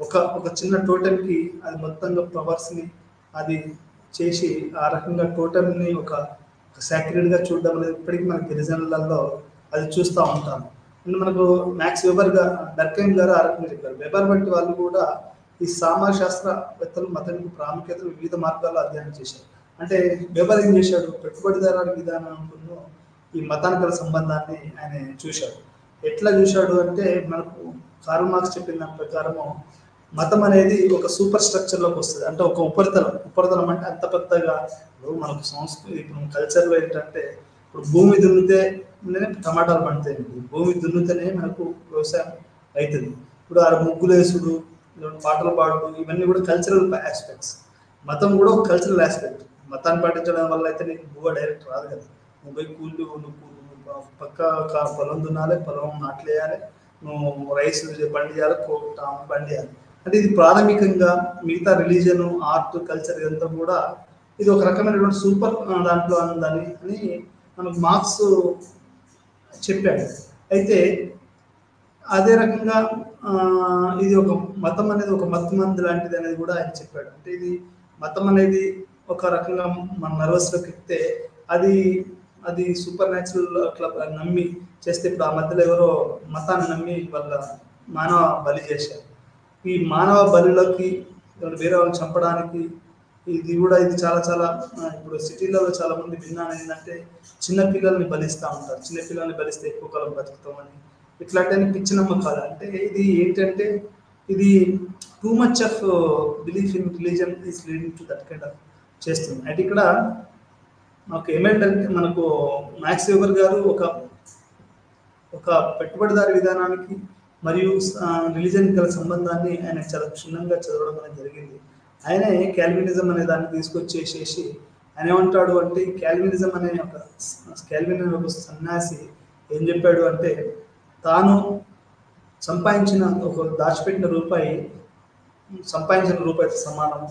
ఒక చిన్న టోటెంకి అది మొత్తంగా పవర్స్ని అది చేసి ఆ రకంగా టోటెంని ఒక సాక్రెడ్గా చూడడం అనేది ఇప్పటికీ మనకి గిరిజనులలో అది చూస్తూ ఉంటాం. అండ్ మనకు మ్యాక్స్ వెబర్ డర్కైమ్ గారు ఆ రకంగా చెప్పారు. వెబర్ వంటి వాళ్ళు కూడా ఈ సామాజిక శాస్త్రవేత్తలు మతానికి ప్రాముఖ్యతలు వివిధ మార్గాల్లో అధ్యయనం చేశారు. అంటే వెబర్ ఏం చేశాడు, పెట్టుబడిదారుల విధానంలో ఈ మతానికి గల సంబంధాన్ని ఆయన చూశాడు. ఎట్లా చూశాడు అంటే మనకు కార్ల్ మార్క్స్ చెప్పిన దాని ప్రకారము మతం అనేది ఒక సూపర్ స్ట్రక్చర్లోకి వస్తుంది. అంటే ఒక ఉపరితలం అంటే అంత పెద్దగా మనకు సంస్కృతి ఇప్పుడు కల్చర్లో ఏంటంటే ఇప్పుడు భూమి దున్నితే టమాటాలు పండుతాయండి, భూమి దున్నితేనే మనకు వ్యవసాయం అవుతుంది. ఇప్పుడు ఆ ముగ్గులు వేసుడు, పాటలు పాడుడు, ఇవన్నీ కూడా కల్చరల్ ఆస్పెక్ట్స్. మతం కూడా ఒక కల్చరల్ ఆస్పెక్ట్. మతాన్ని పాటించడం వల్ల అయితే నీకు భూగా డైరెక్ట్ రాదు కదా. నువ్వు పోయి కూలి పక్క పొలం దున్నాలి, పొలం నాట్లేయాలి, నువ్వు రైస్ పండియాలి, పండియాలి. అంటే ఇది ప్రాథమికంగా మిగతా రిలీజన్, ఆర్ట్, కల్చర్ ఇదంతా కూడా ఇది ఒక రకమైనటువంటి సూపర్ దాంట్లో ఉందని అని మనకు మార్క్స్ చెప్పాడు. అయితే అదే రకంగా ఇది ఒక మతం అనేది ఒక మత్తుమందు లాంటిది అనేది కూడా ఆయన చెప్పాడు. అంటే ఇది మతం అనేది ఒక రకంగా మన నర్వస్లోకి ఎక్కితే అది సూపర్ న్యాచురల్ అట్లా నమ్మి చేస్తే, ఇప్పుడు ఆ మధ్యలో ఎవరో మతాన్ని నమ్మి వాళ్ళ మానవ బలి చేశారు. ఈ మానవ బలిలోకి వేరే వాళ్ళని చంపడానికి ఇది చాలా చాలా ఇప్పుడు సిటీలలో చాలా మంది విన్నాను ఏంటంటే చిన్నపిల్లల్ని బలిస్తూ ఉంటారు. చిన్నపిల్లల్ని బలిస్తే ఎక్కువ కాలం బతుకుతామని ఇట్లాంటి పిచ్చి నమ్మకాలు. అంటే ఇది ఏంటంటే ఇది too much of belief in religion is leading to that kind of చేస్తుంది. అంటే ఇక్కడ మనకు మ్యాక్స్ వెబర్ గారు ఒక పెట్టుబడిదారి విధానానికి మరియు రిలీజన్ గల సంబంధాన్ని ఆయన చాలా క్షుణ్ణంగా చదవడం అనేది జరిగింది. ఆయనే క్యాల్వినిజం అనే దాన్ని తీసుకొచ్చేసేసి ఆయన ఏమంటాడు అంటే క్యాల్వినిజం అనే ఒక సన్యాసి ఏం చెప్పాడు అంటే తాను సంపాదించిన దాచిపెట్టిన రూపాయి సమానం,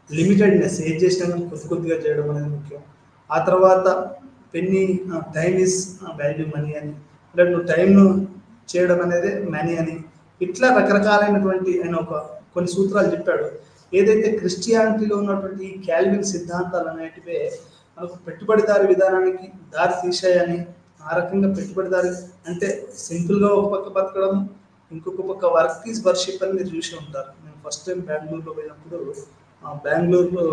లిమిటెడ్నెస్, ఏం చేసినా కొద్దిగా చేయడం అనేది ముఖ్యం. ఆ తర్వాత టైమ్ ఈజ్ వాల్యూ మనీ అని, అంటే నువ్వు టైంను చేయడం అనేది మనీ అని, ఇట్లా రకరకాలైనటువంటి ఆయన కొన్ని సూత్రాలు చెప్పాడు. ఏదైతే క్రిస్టియానిటీలో ఉన్నటువంటి ఈ క్యాల్విన్ సిద్ధాంతాలు అనేటివే మనకు పెట్టుబడిదారి విధానానికి దారి తీసాయని, ఆ రకంగా పెట్టుబడిదారి అంటే సింపుల్గా ఒక పక్క బతకడం, ఇంకొక పక్క వర్క్ ఈజ్ వర్షిప్ అని మీరు చూసి ఉంటారు. నేను ఫస్ట్ టైం బెంగళూరులో పోయినప్పుడు బెంగళూరు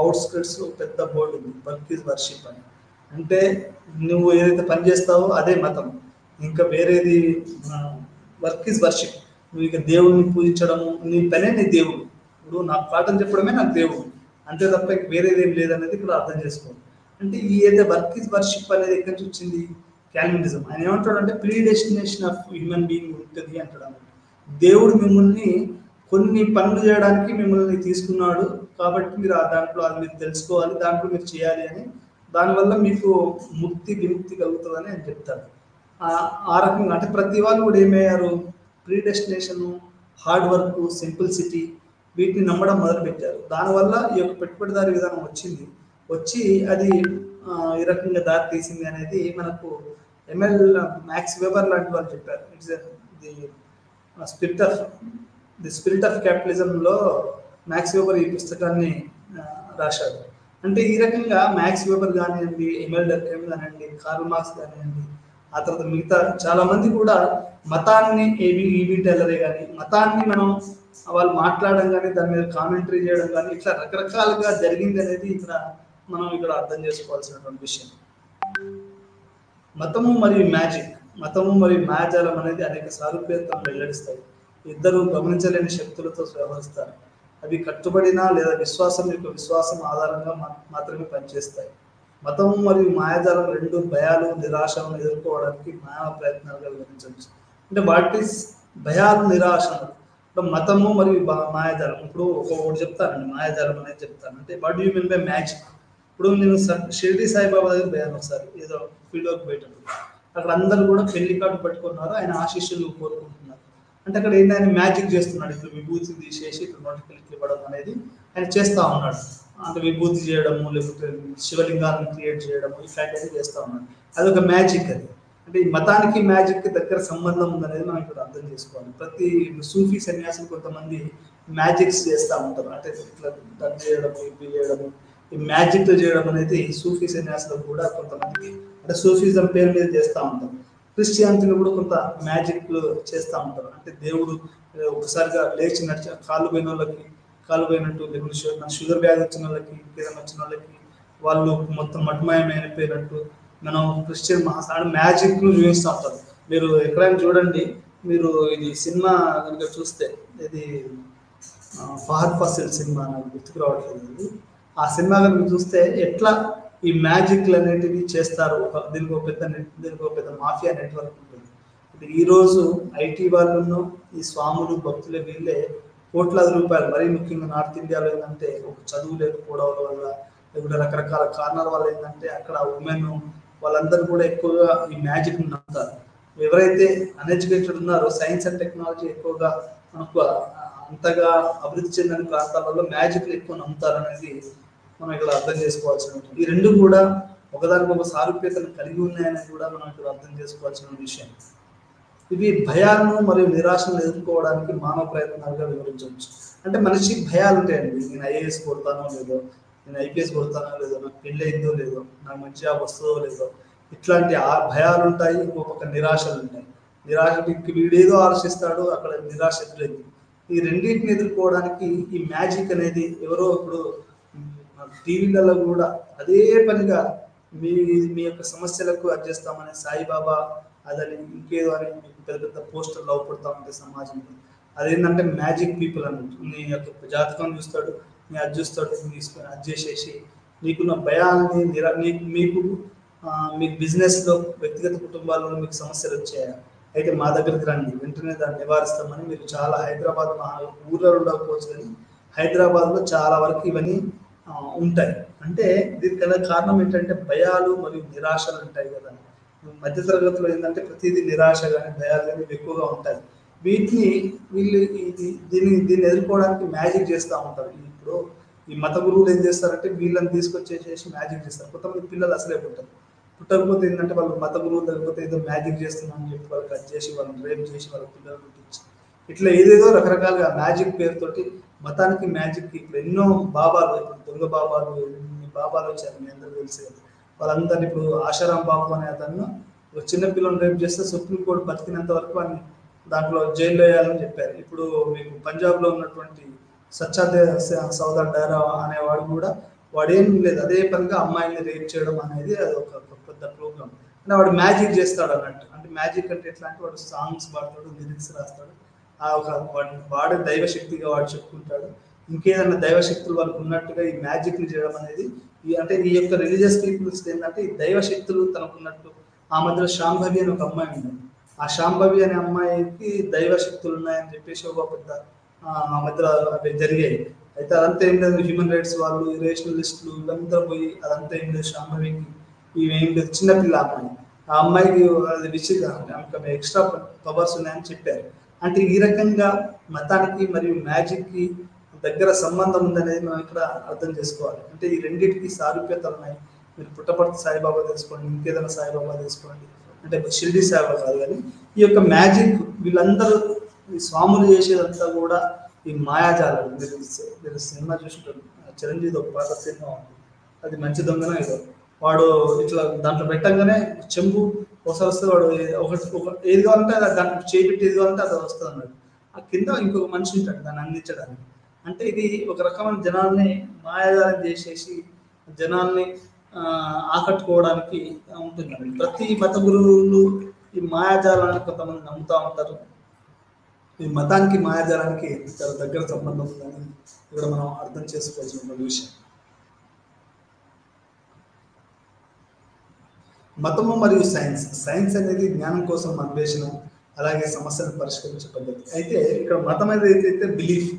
అవుట్స్కర్ట్స్ పెద్ద బోర్డు ఉంది, వర్క్ ఈజ్ వర్షిప్ అని. అంటే నువ్వు ఏదైతే పని చేస్తావో అదే మతం, ఇంకా వేరేది వర్క్ ఈజ్ వర్షిప్. నువ్వు ఇక దేవుడిని పూజించడము, నీ పనే నీ దేవుడు, ఇప్పుడు నాకు పాఠం చెప్పడమే నాకు దేవుడు, అంతే తప్ప వేరేది ఏం లేదనేది ఇక్కడ అర్థం చేసుకోవాలి. అంటే ఈ ఏదైతే వర్క్ ఈజ్ వర్షిప్ అనేది ఎక్కడి నుంచి వచ్చింది, క్యాల్వినిజం. ఆయన ఏమంటాడు అంటే pre destination of human being ఉంటుంది అంటాడు అన్నమాట. దేవుడు మిమ్మల్ని కొన్ని పనులు చేయడానికి మిమ్మల్ని తీసుకున్నాడు, కాబట్టి మీరు దాంట్లో అది మీరు తెలుసుకోవాలి, దాంట్లో మీరు చేయాలి అని, దానివల్ల మీకు విముక్తి కలుగుతుందని ఆయన చెప్తాడు. ఆ రకంగా అంటే ప్రతి వాళ్ళు కూడా ఏమయ్యారు, pre destination, hard work, simplicity, వీటిని నమ్మడం మొదలుపెట్టారు. దానివల్ల ఈ యొక్క పెట్టుబడిదారి విధానం వచ్చి అది ఈ రకంగా దారి తీసింది అనేది మనకు మ్యాక్స్ వెబర్ లాంటి వాళ్ళు చెప్పారు. It's the spirit of the spirit of క్యాపిటలిజంలో మ్యాక్స్ వెబర్ ఈ పుస్తకాన్ని రాశాడు. అంటే ఈ రకంగా మ్యాక్స్ వెబర్ కానివ్వండి, ఎమిల్ డర్కైమ్ కానివ్వండి, కార్ల్ మార్క్స్ కానివ్వండి, ఆ తర్వాత మిగతా చాలా మంది కూడా మతాన్ని ఈవి టైలరే కానీ మతాన్ని మనం వాళ్ళు మాట్లాడడం కానీ దాని మీద కామెంటరీ చేయడం కానీ ఇట్లా రకరకాలుగా జరిగింది అనేది మనం ఇక్కడ అర్థం చేసుకోవాల్సినటువంటి విషయం. మతము మరియు మాయాజాలం అనేది అనేక సారూప్యతను వెల్లడిస్తాయి. ఇద్దరు గమనించలేని శక్తులతో వ్యవహరిస్తారు. అవి కట్టుబడిన లేదా విశ్వాసం ఆధారంగా మాత్రమే పనిచేస్తాయి. మతము మరియు మాయాజాలం రెండు భయాలు నిరాశలను ఎదుర్కోవడానికి మానవ ప్రయత్నాలుగా వివరించవచ్చు. అంటే వాట్ ఈస్ భయాలు నిరాశలు, మతము మరియు మాయాజాలం. ఇప్పుడు ఒకటి చెప్తానండి, మాయాజాలం అనేది చెప్తాను. అంటే what you mean by magic. ఇప్పుడు నేను షిరిడి సాయిబాబా దగ్గర పోయాను ఒకసారి, ఏదో ఫీల్డ్లోకి పోయేటప్పుడు. అక్కడ అందరూ కూడా పెళ్లి కార్డు పట్టుకున్నారు, ఆయన ఆశీస్సులు కోరుకుంటున్నారు. అంటే అక్కడ ఏంటి, ఆయన మ్యాజిక్ చేస్తున్నాడు. ఇప్పుడు విభూతి తీసేసి ఇట్లా నోటికి ఇవ్వడం అనేది ఆయన చేస్తూ ఉన్నాడు. అంటే విభూతి చేయడము, లేకపోతే శివలింగాలను క్రియేట్ చేయడము, ఇట్లాంటివి చేస్తూ ఉన్నాడు. అదొక మ్యాజిక్. అది అంటే ఈ మతానికి మ్యాజిక్కి దగ్గర సంబంధం ఉందనేది మనం ఇక్కడ అర్థం చేసుకోవాలి. ప్రతి సూఫీ సన్యాసులు కొంతమంది మ్యాజిక్స్ చేస్తూ ఉంటారు. అంటే ఇట్లా డన్ చేయడము, ఇవి చేయడము, ఈ మ్యాజిక్ చేయడం అనేది సూఫీ సన్యాసులకు కూడా కొంతమందికి అంటే సూఫీజం పేరు మీద చేస్తూ ఉంటారు. క్రిస్టియానిటీలో కూడా కొంత మ్యాజిక్ చేస్తూ ఉంటారు. అంటే దేవుడు ఒకసారిగా లేచి నడిచి కాళ్ళు పోయినట్టు, లేకుంటే షుగర్ వ్యాధి వచ్చిన వాళ్ళకి, ఇంకేదైనా వచ్చిన వాళ్ళకి వాళ్ళు మొత్తం మటుమాయమైపోయినట్టు మనం క్రిస్టియన్ మ్యాజిక్ ను చూపిస్తూ ఉంటారు. మీరు ఎక్కడైనా చూడండి, మీరు ఇది సినిమా కనుక చూస్తే, ఇది ఫహద్ ఫాసిల్ సినిమా, నాకు గుర్తుకు రావట్లేదు. ఆ సినిమా కనుక చూస్తే ఎట్లా ఈ మ్యాజిక్లు అనేటివి చేస్తారు. దీనికి ఒక పెద్ద మాఫియా నెట్వర్క్ ఉంటుంది. అంటే ఈరోజు ఐటీ వాళ్ళను ఈ స్వాములు భక్తులే వీళ్ళే కోట్లాది రూపాయలు, మరీ ముఖ్యంగా నార్త్ ఇండియాలో ఏంటంటే ఒక చదువు లేకపోవడం వల్ల, లేకుంటే రకరకాల కారణాల వల్ల ఏంటంటే అక్కడ ఉమెన్ వాళ్ళందరూ కూడా ఎక్కువగా ఈ మ్యాజిక్ నమ్ముతారు. ఎవరైతే అన్ఎడ్యుకేటెడ్ ఉన్నారో, సైన్స్ అండ్ టెక్నాలజీ ఎక్కువగా మనకు అంతగా అభివృద్ధి చెందని ప్రాంతాలలో మ్యాజిక్లు ఎక్కువ నమ్ముతారు అనేది మనం ఇక్కడ అర్థం చేసుకోవాల్సి ఉంటుంది. ఈ రెండు కూడా ఒకదానికొక సారూప్యతను కలిగి ఉన్నాయని కూడా మనం ఇక్కడ అర్థం చేసుకోవాల్సిన విషయం. ఇవి భయాలను మరియు నిరాశను ఎదుర్కోవడానికి మానవ ప్రయత్నాలుగా వివరించవచ్చు. అంటే మనిషికి భయాలు ఉంటాయండి. నేను ఐఏఎస్ కొడతానో లేదో, నేను ఐపీఎస్ కొడతానో లేదో, నాకు పెళ్ళి అయిందో లేదో, నాకు మంచి జాబ్ వస్తుందో లేదో, ఇట్లాంటి భయాలు ఉంటాయి. ఇంకొక నిరాశలు ఉంటాయి. నిరాశకి వీడేదో ఆలోచిస్తాడు, అక్కడ నిరాశ ఎదురైంది. ఈ రెండింటిని ఎదుర్కోవడానికి ఈ మ్యాజిక్ అనేది ఎవరో ఇప్పుడు టీవీలలో కూడా అదే పనిగా మీ యొక్క సమస్యలకు అడ్జేస్తామని సాయిబాబా అదని ఇంకేదో అని పెద్ద పెద్ద పోస్టర్లు అవుపడతా ఉంటాయి సమాజంలో. అదేంటంటే మ్యాజిక్ పీపుల్ అన్నట్టు. నీ యొక్క జాతకం చూస్తాడు, నీ అది చూస్తాడు, తీసుకొని అది చేసేసి నీకున్న భయాన్ని మీకు మీ బిజినెస్లో, వ్యక్తిగత కుటుంబాల్లో మీకు సమస్యలు వచ్చాయా, అయితే మా దగ్గరికి రండి, వెంటనే దాన్ని నివారిస్తామని. మీరు చాలా హైదరాబాద్ ఊర్లో ఉండకపోవచ్చు, కానీ హైదరాబాద్లో చాలా వరకు ఇవన్నీ ఉంటాయి. అంటే దీనికి కారణం ఏంటంటే భయాలు మరియు నిరాశలు ఉంటాయి కదా. మధ్యతరగతిలో ఏంటంటే ప్రతిదీ నిరాశ కానీ భయాలు కానీ ఎక్కువగా ఉంటాయి. దీన్ని ఎదుర్కోవడానికి మ్యాజిక్ చేస్తూ ఉంటారు. ఇప్పుడు ఈ మత గురువులు ఏం చేస్తారంటే వీళ్ళని తీసుకొచ్చేసేసి మ్యాజిక్ చేస్తారు. కొంతమంది పిల్లలు అసలే పుట్టకపోతే ఏంటంటే వాళ్ళు మత గురువులు లేకపోతే ఏదో మ్యాజిక్ చేస్తున్నామని చెప్పి వాళ్ళు కట్ చేసి వాళ్ళని రేప్ చేసి వాళ్ళ పిల్లలు పుట్టించి ఇట్లా ఏదేదో రకరకాలుగా మ్యాజిక్ పేరుతోటి మతానికి మ్యాజిక్. ఇప్పుడు ఎన్నో బాబాలు, ఇప్పుడు దొంగ బాబాలు, ఎన్ని బాబాలు వచ్చారు మీ అందరూ తెలిసి. వాళ్ళందరినీ ఇప్పుడు ఆశారాం బాబు అనే అతను చిన్నపిల్లలను రేపు చేస్తే సుప్రీంకోర్టు బతికినంత వరకు వాడిని దాంట్లో జైల్లో వేయాలని చెప్పారు. ఇప్పుడు మీకు పంజాబ్లో ఉన్నటువంటి సచ్చాదే సౌదర్ డైరా అనేవాడు కూడా వాడేం లేదు, అదే పనిగా అమ్మాయిని రేప్ చేయడం అనేది అది ఒక పెద్ద ప్రోగ్రామ్. అంటే వాడు మ్యాజిక్ చేస్తాడు అన్నట్టు. అంటే మ్యాజిక్ అంటే ఎట్లా అంటే వాడు సాంగ్స్ పాడతాడు, లిరిక్స్ రాస్తాడు, వాడే దైవశక్తిగా వాడు చెప్పుకుంటాడు. ఇంకేదన్నా దైవశక్తులు వాళ్ళకు ఉన్నట్టుగా ఈ మ్యాజిక్ని చేయడం అనేది అంటే ఈ యొక్క రిలీజియస్ పీపుల్స్ ఏంటంటే ఈ దైవశక్తులు తనకున్నట్టు. ఆ మధ్యలో శాంభవి అని ఒక అమ్మాయి ఉంది. ఆ శాంభవి అనే అమ్మాయికి దైవశక్తులు ఉన్నాయని చెప్పేసి ఒక పెద్ద ఆ మధ్యలో అవి జరిగాయి. అయితే అదంతా ఏం లేదు, హ్యూమన్ రైట్స్ వాళ్ళు, రేషనలిస్టులు ఇవంతా పోయి అదంతా ఏం లేదు, శాంభవికి ఇవేం లేదు, చిన్నపిల్ల అమ్మాయి. ఆ అమ్మాయికి అది విచిగా ఆమెకు ఎక్స్ట్రా పవర్స్ ఉన్నాయని చెప్పారు. అంటే ఈ రకంగా మతానికి మరియు మ్యాజిక్కి దగ్గర సంబంధం ఉందనేది మనం ఇక్కడ అర్థం చేసుకోవాలి. అంటే ఈ రెండింటికి సారూప్యతలు ఉన్నాయి. మీరు పుట్టపర్తి సాయిబాబా తీసుకోండి, ఇంకేదైనా సాయిబాబా తీసుకోండి, అంటే షిరిడి సాయిబాబా కాదు కానీ ఈ యొక్క మ్యాజిక్ వీళ్ళందరూ ఈ స్వాములు చేసేదంతా కూడా ఈ మాయాజాలం. మీరు సినిమా చూసుంటారు, చిరంజీవి ఒక పాత సినిమా ఉంది, అది మంచి దొంగన ఏదో, వాడు ఇట్లా దాంట్లో పెట్టంగానే చెంబు ఒకసారి వస్తే వాడు ఏది కావాలంటే అది దాంట్లో చేపెట్టి ఏది కావాలంటే అది వస్తుంది అన్నాడు. ఆ కింద ఇంకొక మనిషి ఉంటాడు దాన్ని అందించడానికి. అంటే ఇది ఒక రకమైన జనాల్ని మాయాజాలం చేసేసి జనాల్ని ఆకట్టుకోవడానికి ఉంటుందండి. ప్రతి మత గురువులు ఈ మాయాజాలాన్ని కొంతమంది నమ్ముతూ ఉంటారు. ఈ మతానికి మాయాజాలానికి చాలా దగ్గర సంబంధం ఉందని ఇక్కడ మనం అర్థం చేసుకోవాల్సిన విషయం. మతము మరియు సైన్స్. సైన్స్ అనేది జ్ఞానం కోసం అన్వేషణ, అలాగే సమస్యను పరిష్కరించే పద్ధతి. అయితే ఇక్కడ మతం అనేది అయితే బిలీఫ్,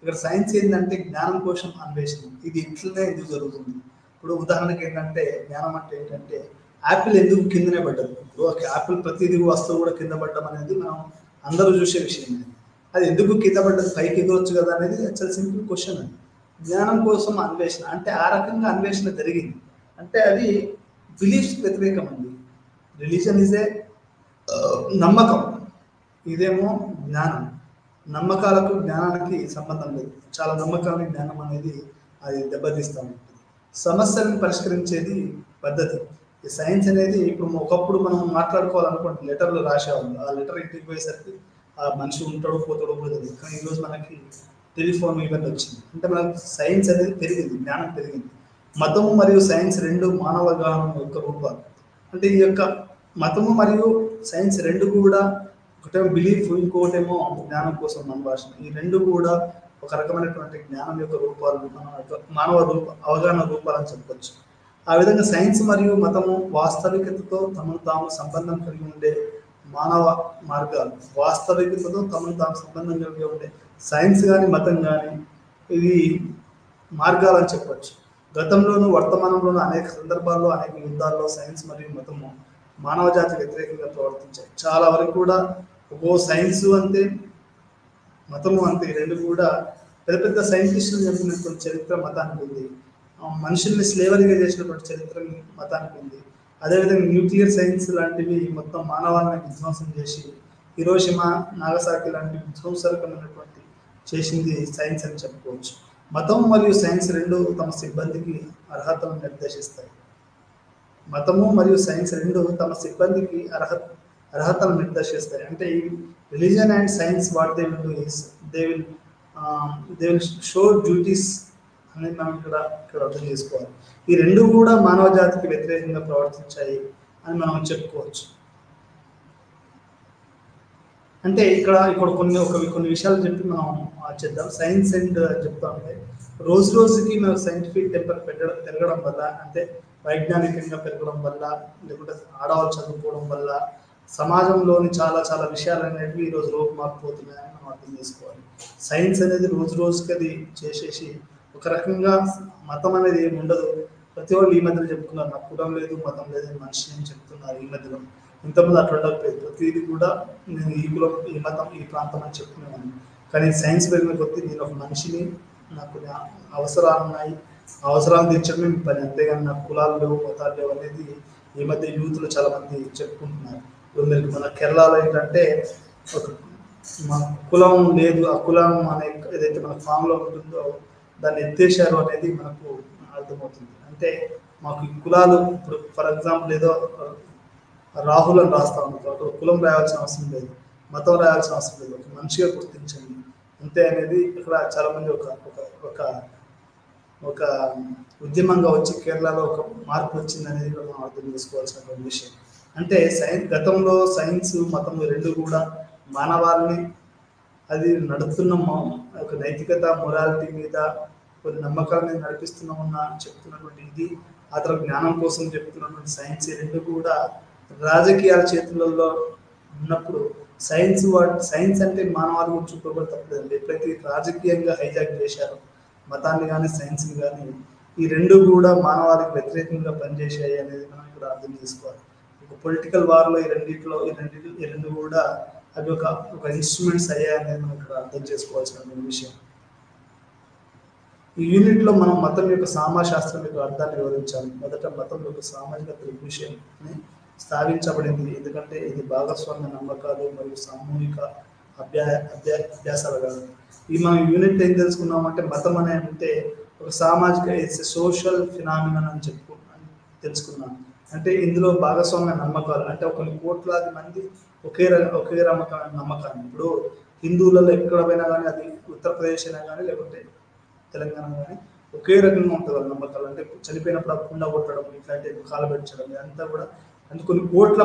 ఇక్కడ సైన్స్ ఏంటంటే జ్ఞానం కోసం అన్వేషణ. ఇది ఇట్లనే ఎందుకు జరుగుతుంది? ఇప్పుడు ఉదాహరణకి ఏంటంటే జ్ఞానం అంటే ఏంటంటే యాపిల్ ఎందుకు కిందనే పడ్డది? ఇప్పుడు ఒక యాపిల్ ప్రతిదీ వస్తువు కూడా కింద పడ్డం అనేది మనం అందరూ చూసే విషయం. అది ఎందుకు కింద పడ్డది, పైకి ఎగరొచ్చు కదా అనేది చాలా సింపుల్ క్వశ్చన్. అది జ్ఞానం కోసం అన్వేషణ అంటే ఆ రకంగా అన్వేషణ జరిగింది. అంటే అది బిలీఫ్స్ వ్యతిరేకం అండి. రిలీజన్ ఈజ్ ఏ నమ్మకం, ఇదేమో జ్ఞానం. నమ్మకాలకు జ్ఞానానికి సంబంధం లేదు. చాలా నమ్మకానికి జ్ఞానం అనేది అది దెబ్బతీస్తూ ఉంటుంది. సమస్యలను పరిష్కరించేది పద్ధతి. ఈ సైన్స్ అనేది ఇప్పుడు ఒకప్పుడు మనం మాట్లాడుకోవాలనుకోండి లెటర్లు రాసేవాళ్ళు, ఆ లెటర్ ఇంటికి పోయేసరికి ఆ మనిషి ఉంటాడో పోతాడో కూడా తెలియదు. కానీ ఈరోజు మనకి టెలిఫోన్ ఇవన్నీ వచ్చింది. అంటే మనకి సైన్స్ అనేది పెరిగింది, జ్ఞానం పెరిగింది. మతము మరియు సైన్స్ రెండు మానవ జ్ఞానం యొక్క రూపాలు. అంటే ఈ యొక్క మతము మరియు సైన్స్ రెండు కూడా ఒకటేమో బిలీఫ్, ఇంకోటేమో జ్ఞానం కోసం మన భాష. ఈ రెండు కూడా ఒక రకమైనటువంటి జ్ఞానం యొక్క రూపాలు, మానవ అవగాహన రూపాలని చెప్పవచ్చు. ఆ విధంగా సైన్స్ మరియు మతము వాస్తవికతతో తమను తాము సంబంధం కలిగి ఉండే మానవ మార్గాలు. వాస్తవికతతో తమను తాము సంబంధం కలిగి ఉండే సైన్స్ కానీ మతం కానీ ఇది మార్గాలు అని చెప్పచ్చు. గతంలోనూ వర్తమానంలోనూ అనేక సందర్భాల్లో అనేక యుద్ధాల్లో సైన్స్ మరియు మతము మానవ జాతి వ్యతిరేకంగా ప్రవర్తించాయి. చాలా వరకు కూడా ఒక్కో సైన్స్ అంతే మతము అంతే, రెండు కూడా పెద్ద పెద్ద సైంటిస్టులు చెప్పినటువంటి చరిత్ర మతానికి ఉంది. మనుషుల్ని స్లేవరీగా చేసినటువంటి చరిత్ర మతానికి ఉంది. అదేవిధంగా న్యూక్లియర్ సైన్స్ లాంటివి మొత్తం మానవాన్ని విధ్వంసం చేసి హిరోషిమా, నాగసాకి లాంటి విధ్వంసకమైనటువంటి చేసింది సైన్స్ అని చెప్పుకోవచ్చు. మతం మరియు సైన్స్ రెండు తమ సిబ్బందికి అర్హతను నిర్దేశిస్తాయి. మతము మరియు సైన్స్ రెండు తమ సిబ్బందికి అర్హతను నిర్దేశిస్తాయి. అంటే ఈ religion and science what they will do is they will show duties అనేది మనం ఇక్కడ అర్థం చేసుకోవాలి. ఈ రెండు కూడా మానవ జాతికి వ్యతిరేకంగా ప్రవర్తించాయి అని మనం చెప్పుకోవచ్చు. అంటే ఇక్కడ కొన్ని విషయాలు చెప్పి మనం చేద్దాం. సైన్స్ అండ్ చెప్తా ఉంటే రోజు రోజుకి మనకు సైంటిఫిక్ టెంపర్ పెరగడం వల్ల, అంటే వైజ్ఞానికంగా పెరగడం వల్ల, లేకుంటే ఆడవాళ్ళు చదువుకోవడం వల్ల సమాజంలోని చాలా చాలా విషయాలు అనేవి ఈరోజు రూపుమారిపోతున్నాయని మనం అర్థం చేసుకోవాలి. సైన్స్ అనేది రోజు రోజుకి అది చేసేసి ఒక రకంగా మతం అనేది ఏమి ఉండదు. ప్రతి వాళ్ళు ఈ మధ్యలో చెప్పుకున్నారు నాకు కులం లేదు మతం లేదు మనిషి అని చెప్తున్నారు. ఈ మధ్యలో ఇంతకుముందు అట్లా ఉండకపోయింది. ప్రతిదీ కూడా నేను ఈ కులం ఈ మతం ఈ ప్రాంతం అని చెప్తున్నాను. కానీ సైన్స్ పెరిగిన కొద్దీ నేను ఒక మనిషిని, నాకు అవసరాలు ఉన్నాయి, అవసరాలు తీర్చడమే మీ పని, అంతేగాని నాకు కులాలు లేవు మతాలు లేవు అనేది ఈ మధ్య యూత్లో చాలా మంది చెప్పుకుంటున్నారు. ఇప్పుడు మీరు మన కేరళలో ఏంటంటే ఒక మా కులం లేదు, ఆ కులం అనే ఏదైతే మన ఫామ్లో ఉంటుందో దాన్ని ఎత్తేసారు అనేది మనకు అర్థమవుతుంది. అంటే మాకు ఈ కులాలు, ఇప్పుడు ఫర్ ఎగ్జాంపుల్ ఏదో రాహుల్ అని రాస్తా ఉంటారు, అక్కడ కులం రాయాల్సిన అవసరం లేదు, మతం రాయాల్సిన అవసరం లేదు, ఒక మనిషిగా గుర్తించండి అంతే అనేది ఇక్కడ చాలా మంది ఒక ఉద్యమంగా వచ్చి కేరళలో ఒక మార్పు వచ్చింది అనేది కూడా మనం అర్థం చేసుకోవాల్సినటువంటి విషయం. అంటే గతంలో సైన్స్ మతం రెండు కూడా మానవాళిని అది నడుపుతున్న ఒక నైతికత మొరాలిటీ మీద కొన్ని నమ్మకాలని నడిపిస్తున్నామన్న చెప్తున్నటువంటి ఇది, ఆ తర్వాత జ్ఞానం కోసం చెప్తున్నటువంటి సైన్స్, రెండు కూడా రాజకీయాల చేతులలో ఉన్నప్పుడు సైన్స్ అంటే మానవాళి గురించి చూపబడి తప్పలేదండి. ఎప్పుడైతే రాజకీయంగా హైజాక్ చేశారో మతాన్ని కానీ సైన్స్ని కానీ, ఈ రెండు కూడా మానవాళికి వ్యతిరేకంగా పనిచేసాయి అనేది మనం ఇక్కడ అర్థం చేసుకోవాలి. ఒక పొలిటికల్ వార్లో ఈ రెండు కూడా అవి ఒక ఇన్స్ట్రుమెంట్స్ అయ్యాయి అనేది మనం ఇక్కడ అర్థం చేసుకోవాల్సిన విషయం. ఈ యూనిట్లో మనం మతం యొక్క సామాశాస్త్రం యొక్క అర్థాన్ని వివరించాలి. మొదట మతం యొక్క సామాజిక దృగ్విషయాన్ని స్థాపించబడింది, ఎందుకంటే ఇది భాగస్వామ్య నమ్మకాలు మరియు సామూహిక అభ్యాసాలు కాదు. ఈ మనం యూనిట్ ఏం తెలుసుకున్నామంటే మతం అనే అంటే ఒక సామాజిక సోషల్ ఫినామినన్ అని తెలుసుకున్నాం. అంటే ఇందులో భాగస్వామ్య నమ్మకాలు, అంటే ఒక కోట్లాది మంది ఒకే రకమైన నమ్మకాన్ని. ఇప్పుడు హిందువులలో ఎక్కడ పోయినా కానీ, అది ఉత్తరప్రదేశ్ అయినా కానీ లేకుంటే తెలంగాణ కానీ ఒకే రకంగా ఉంటుంది వాళ్ళ నమ్మకాలు. అంటే చనిపోయినప్పుడు ఆ కుండ కొట్టడం, ఇట్లాంటి కాలబెట్టడం, ఇదంతా కూడా అంటే కొన్ని కోట్ల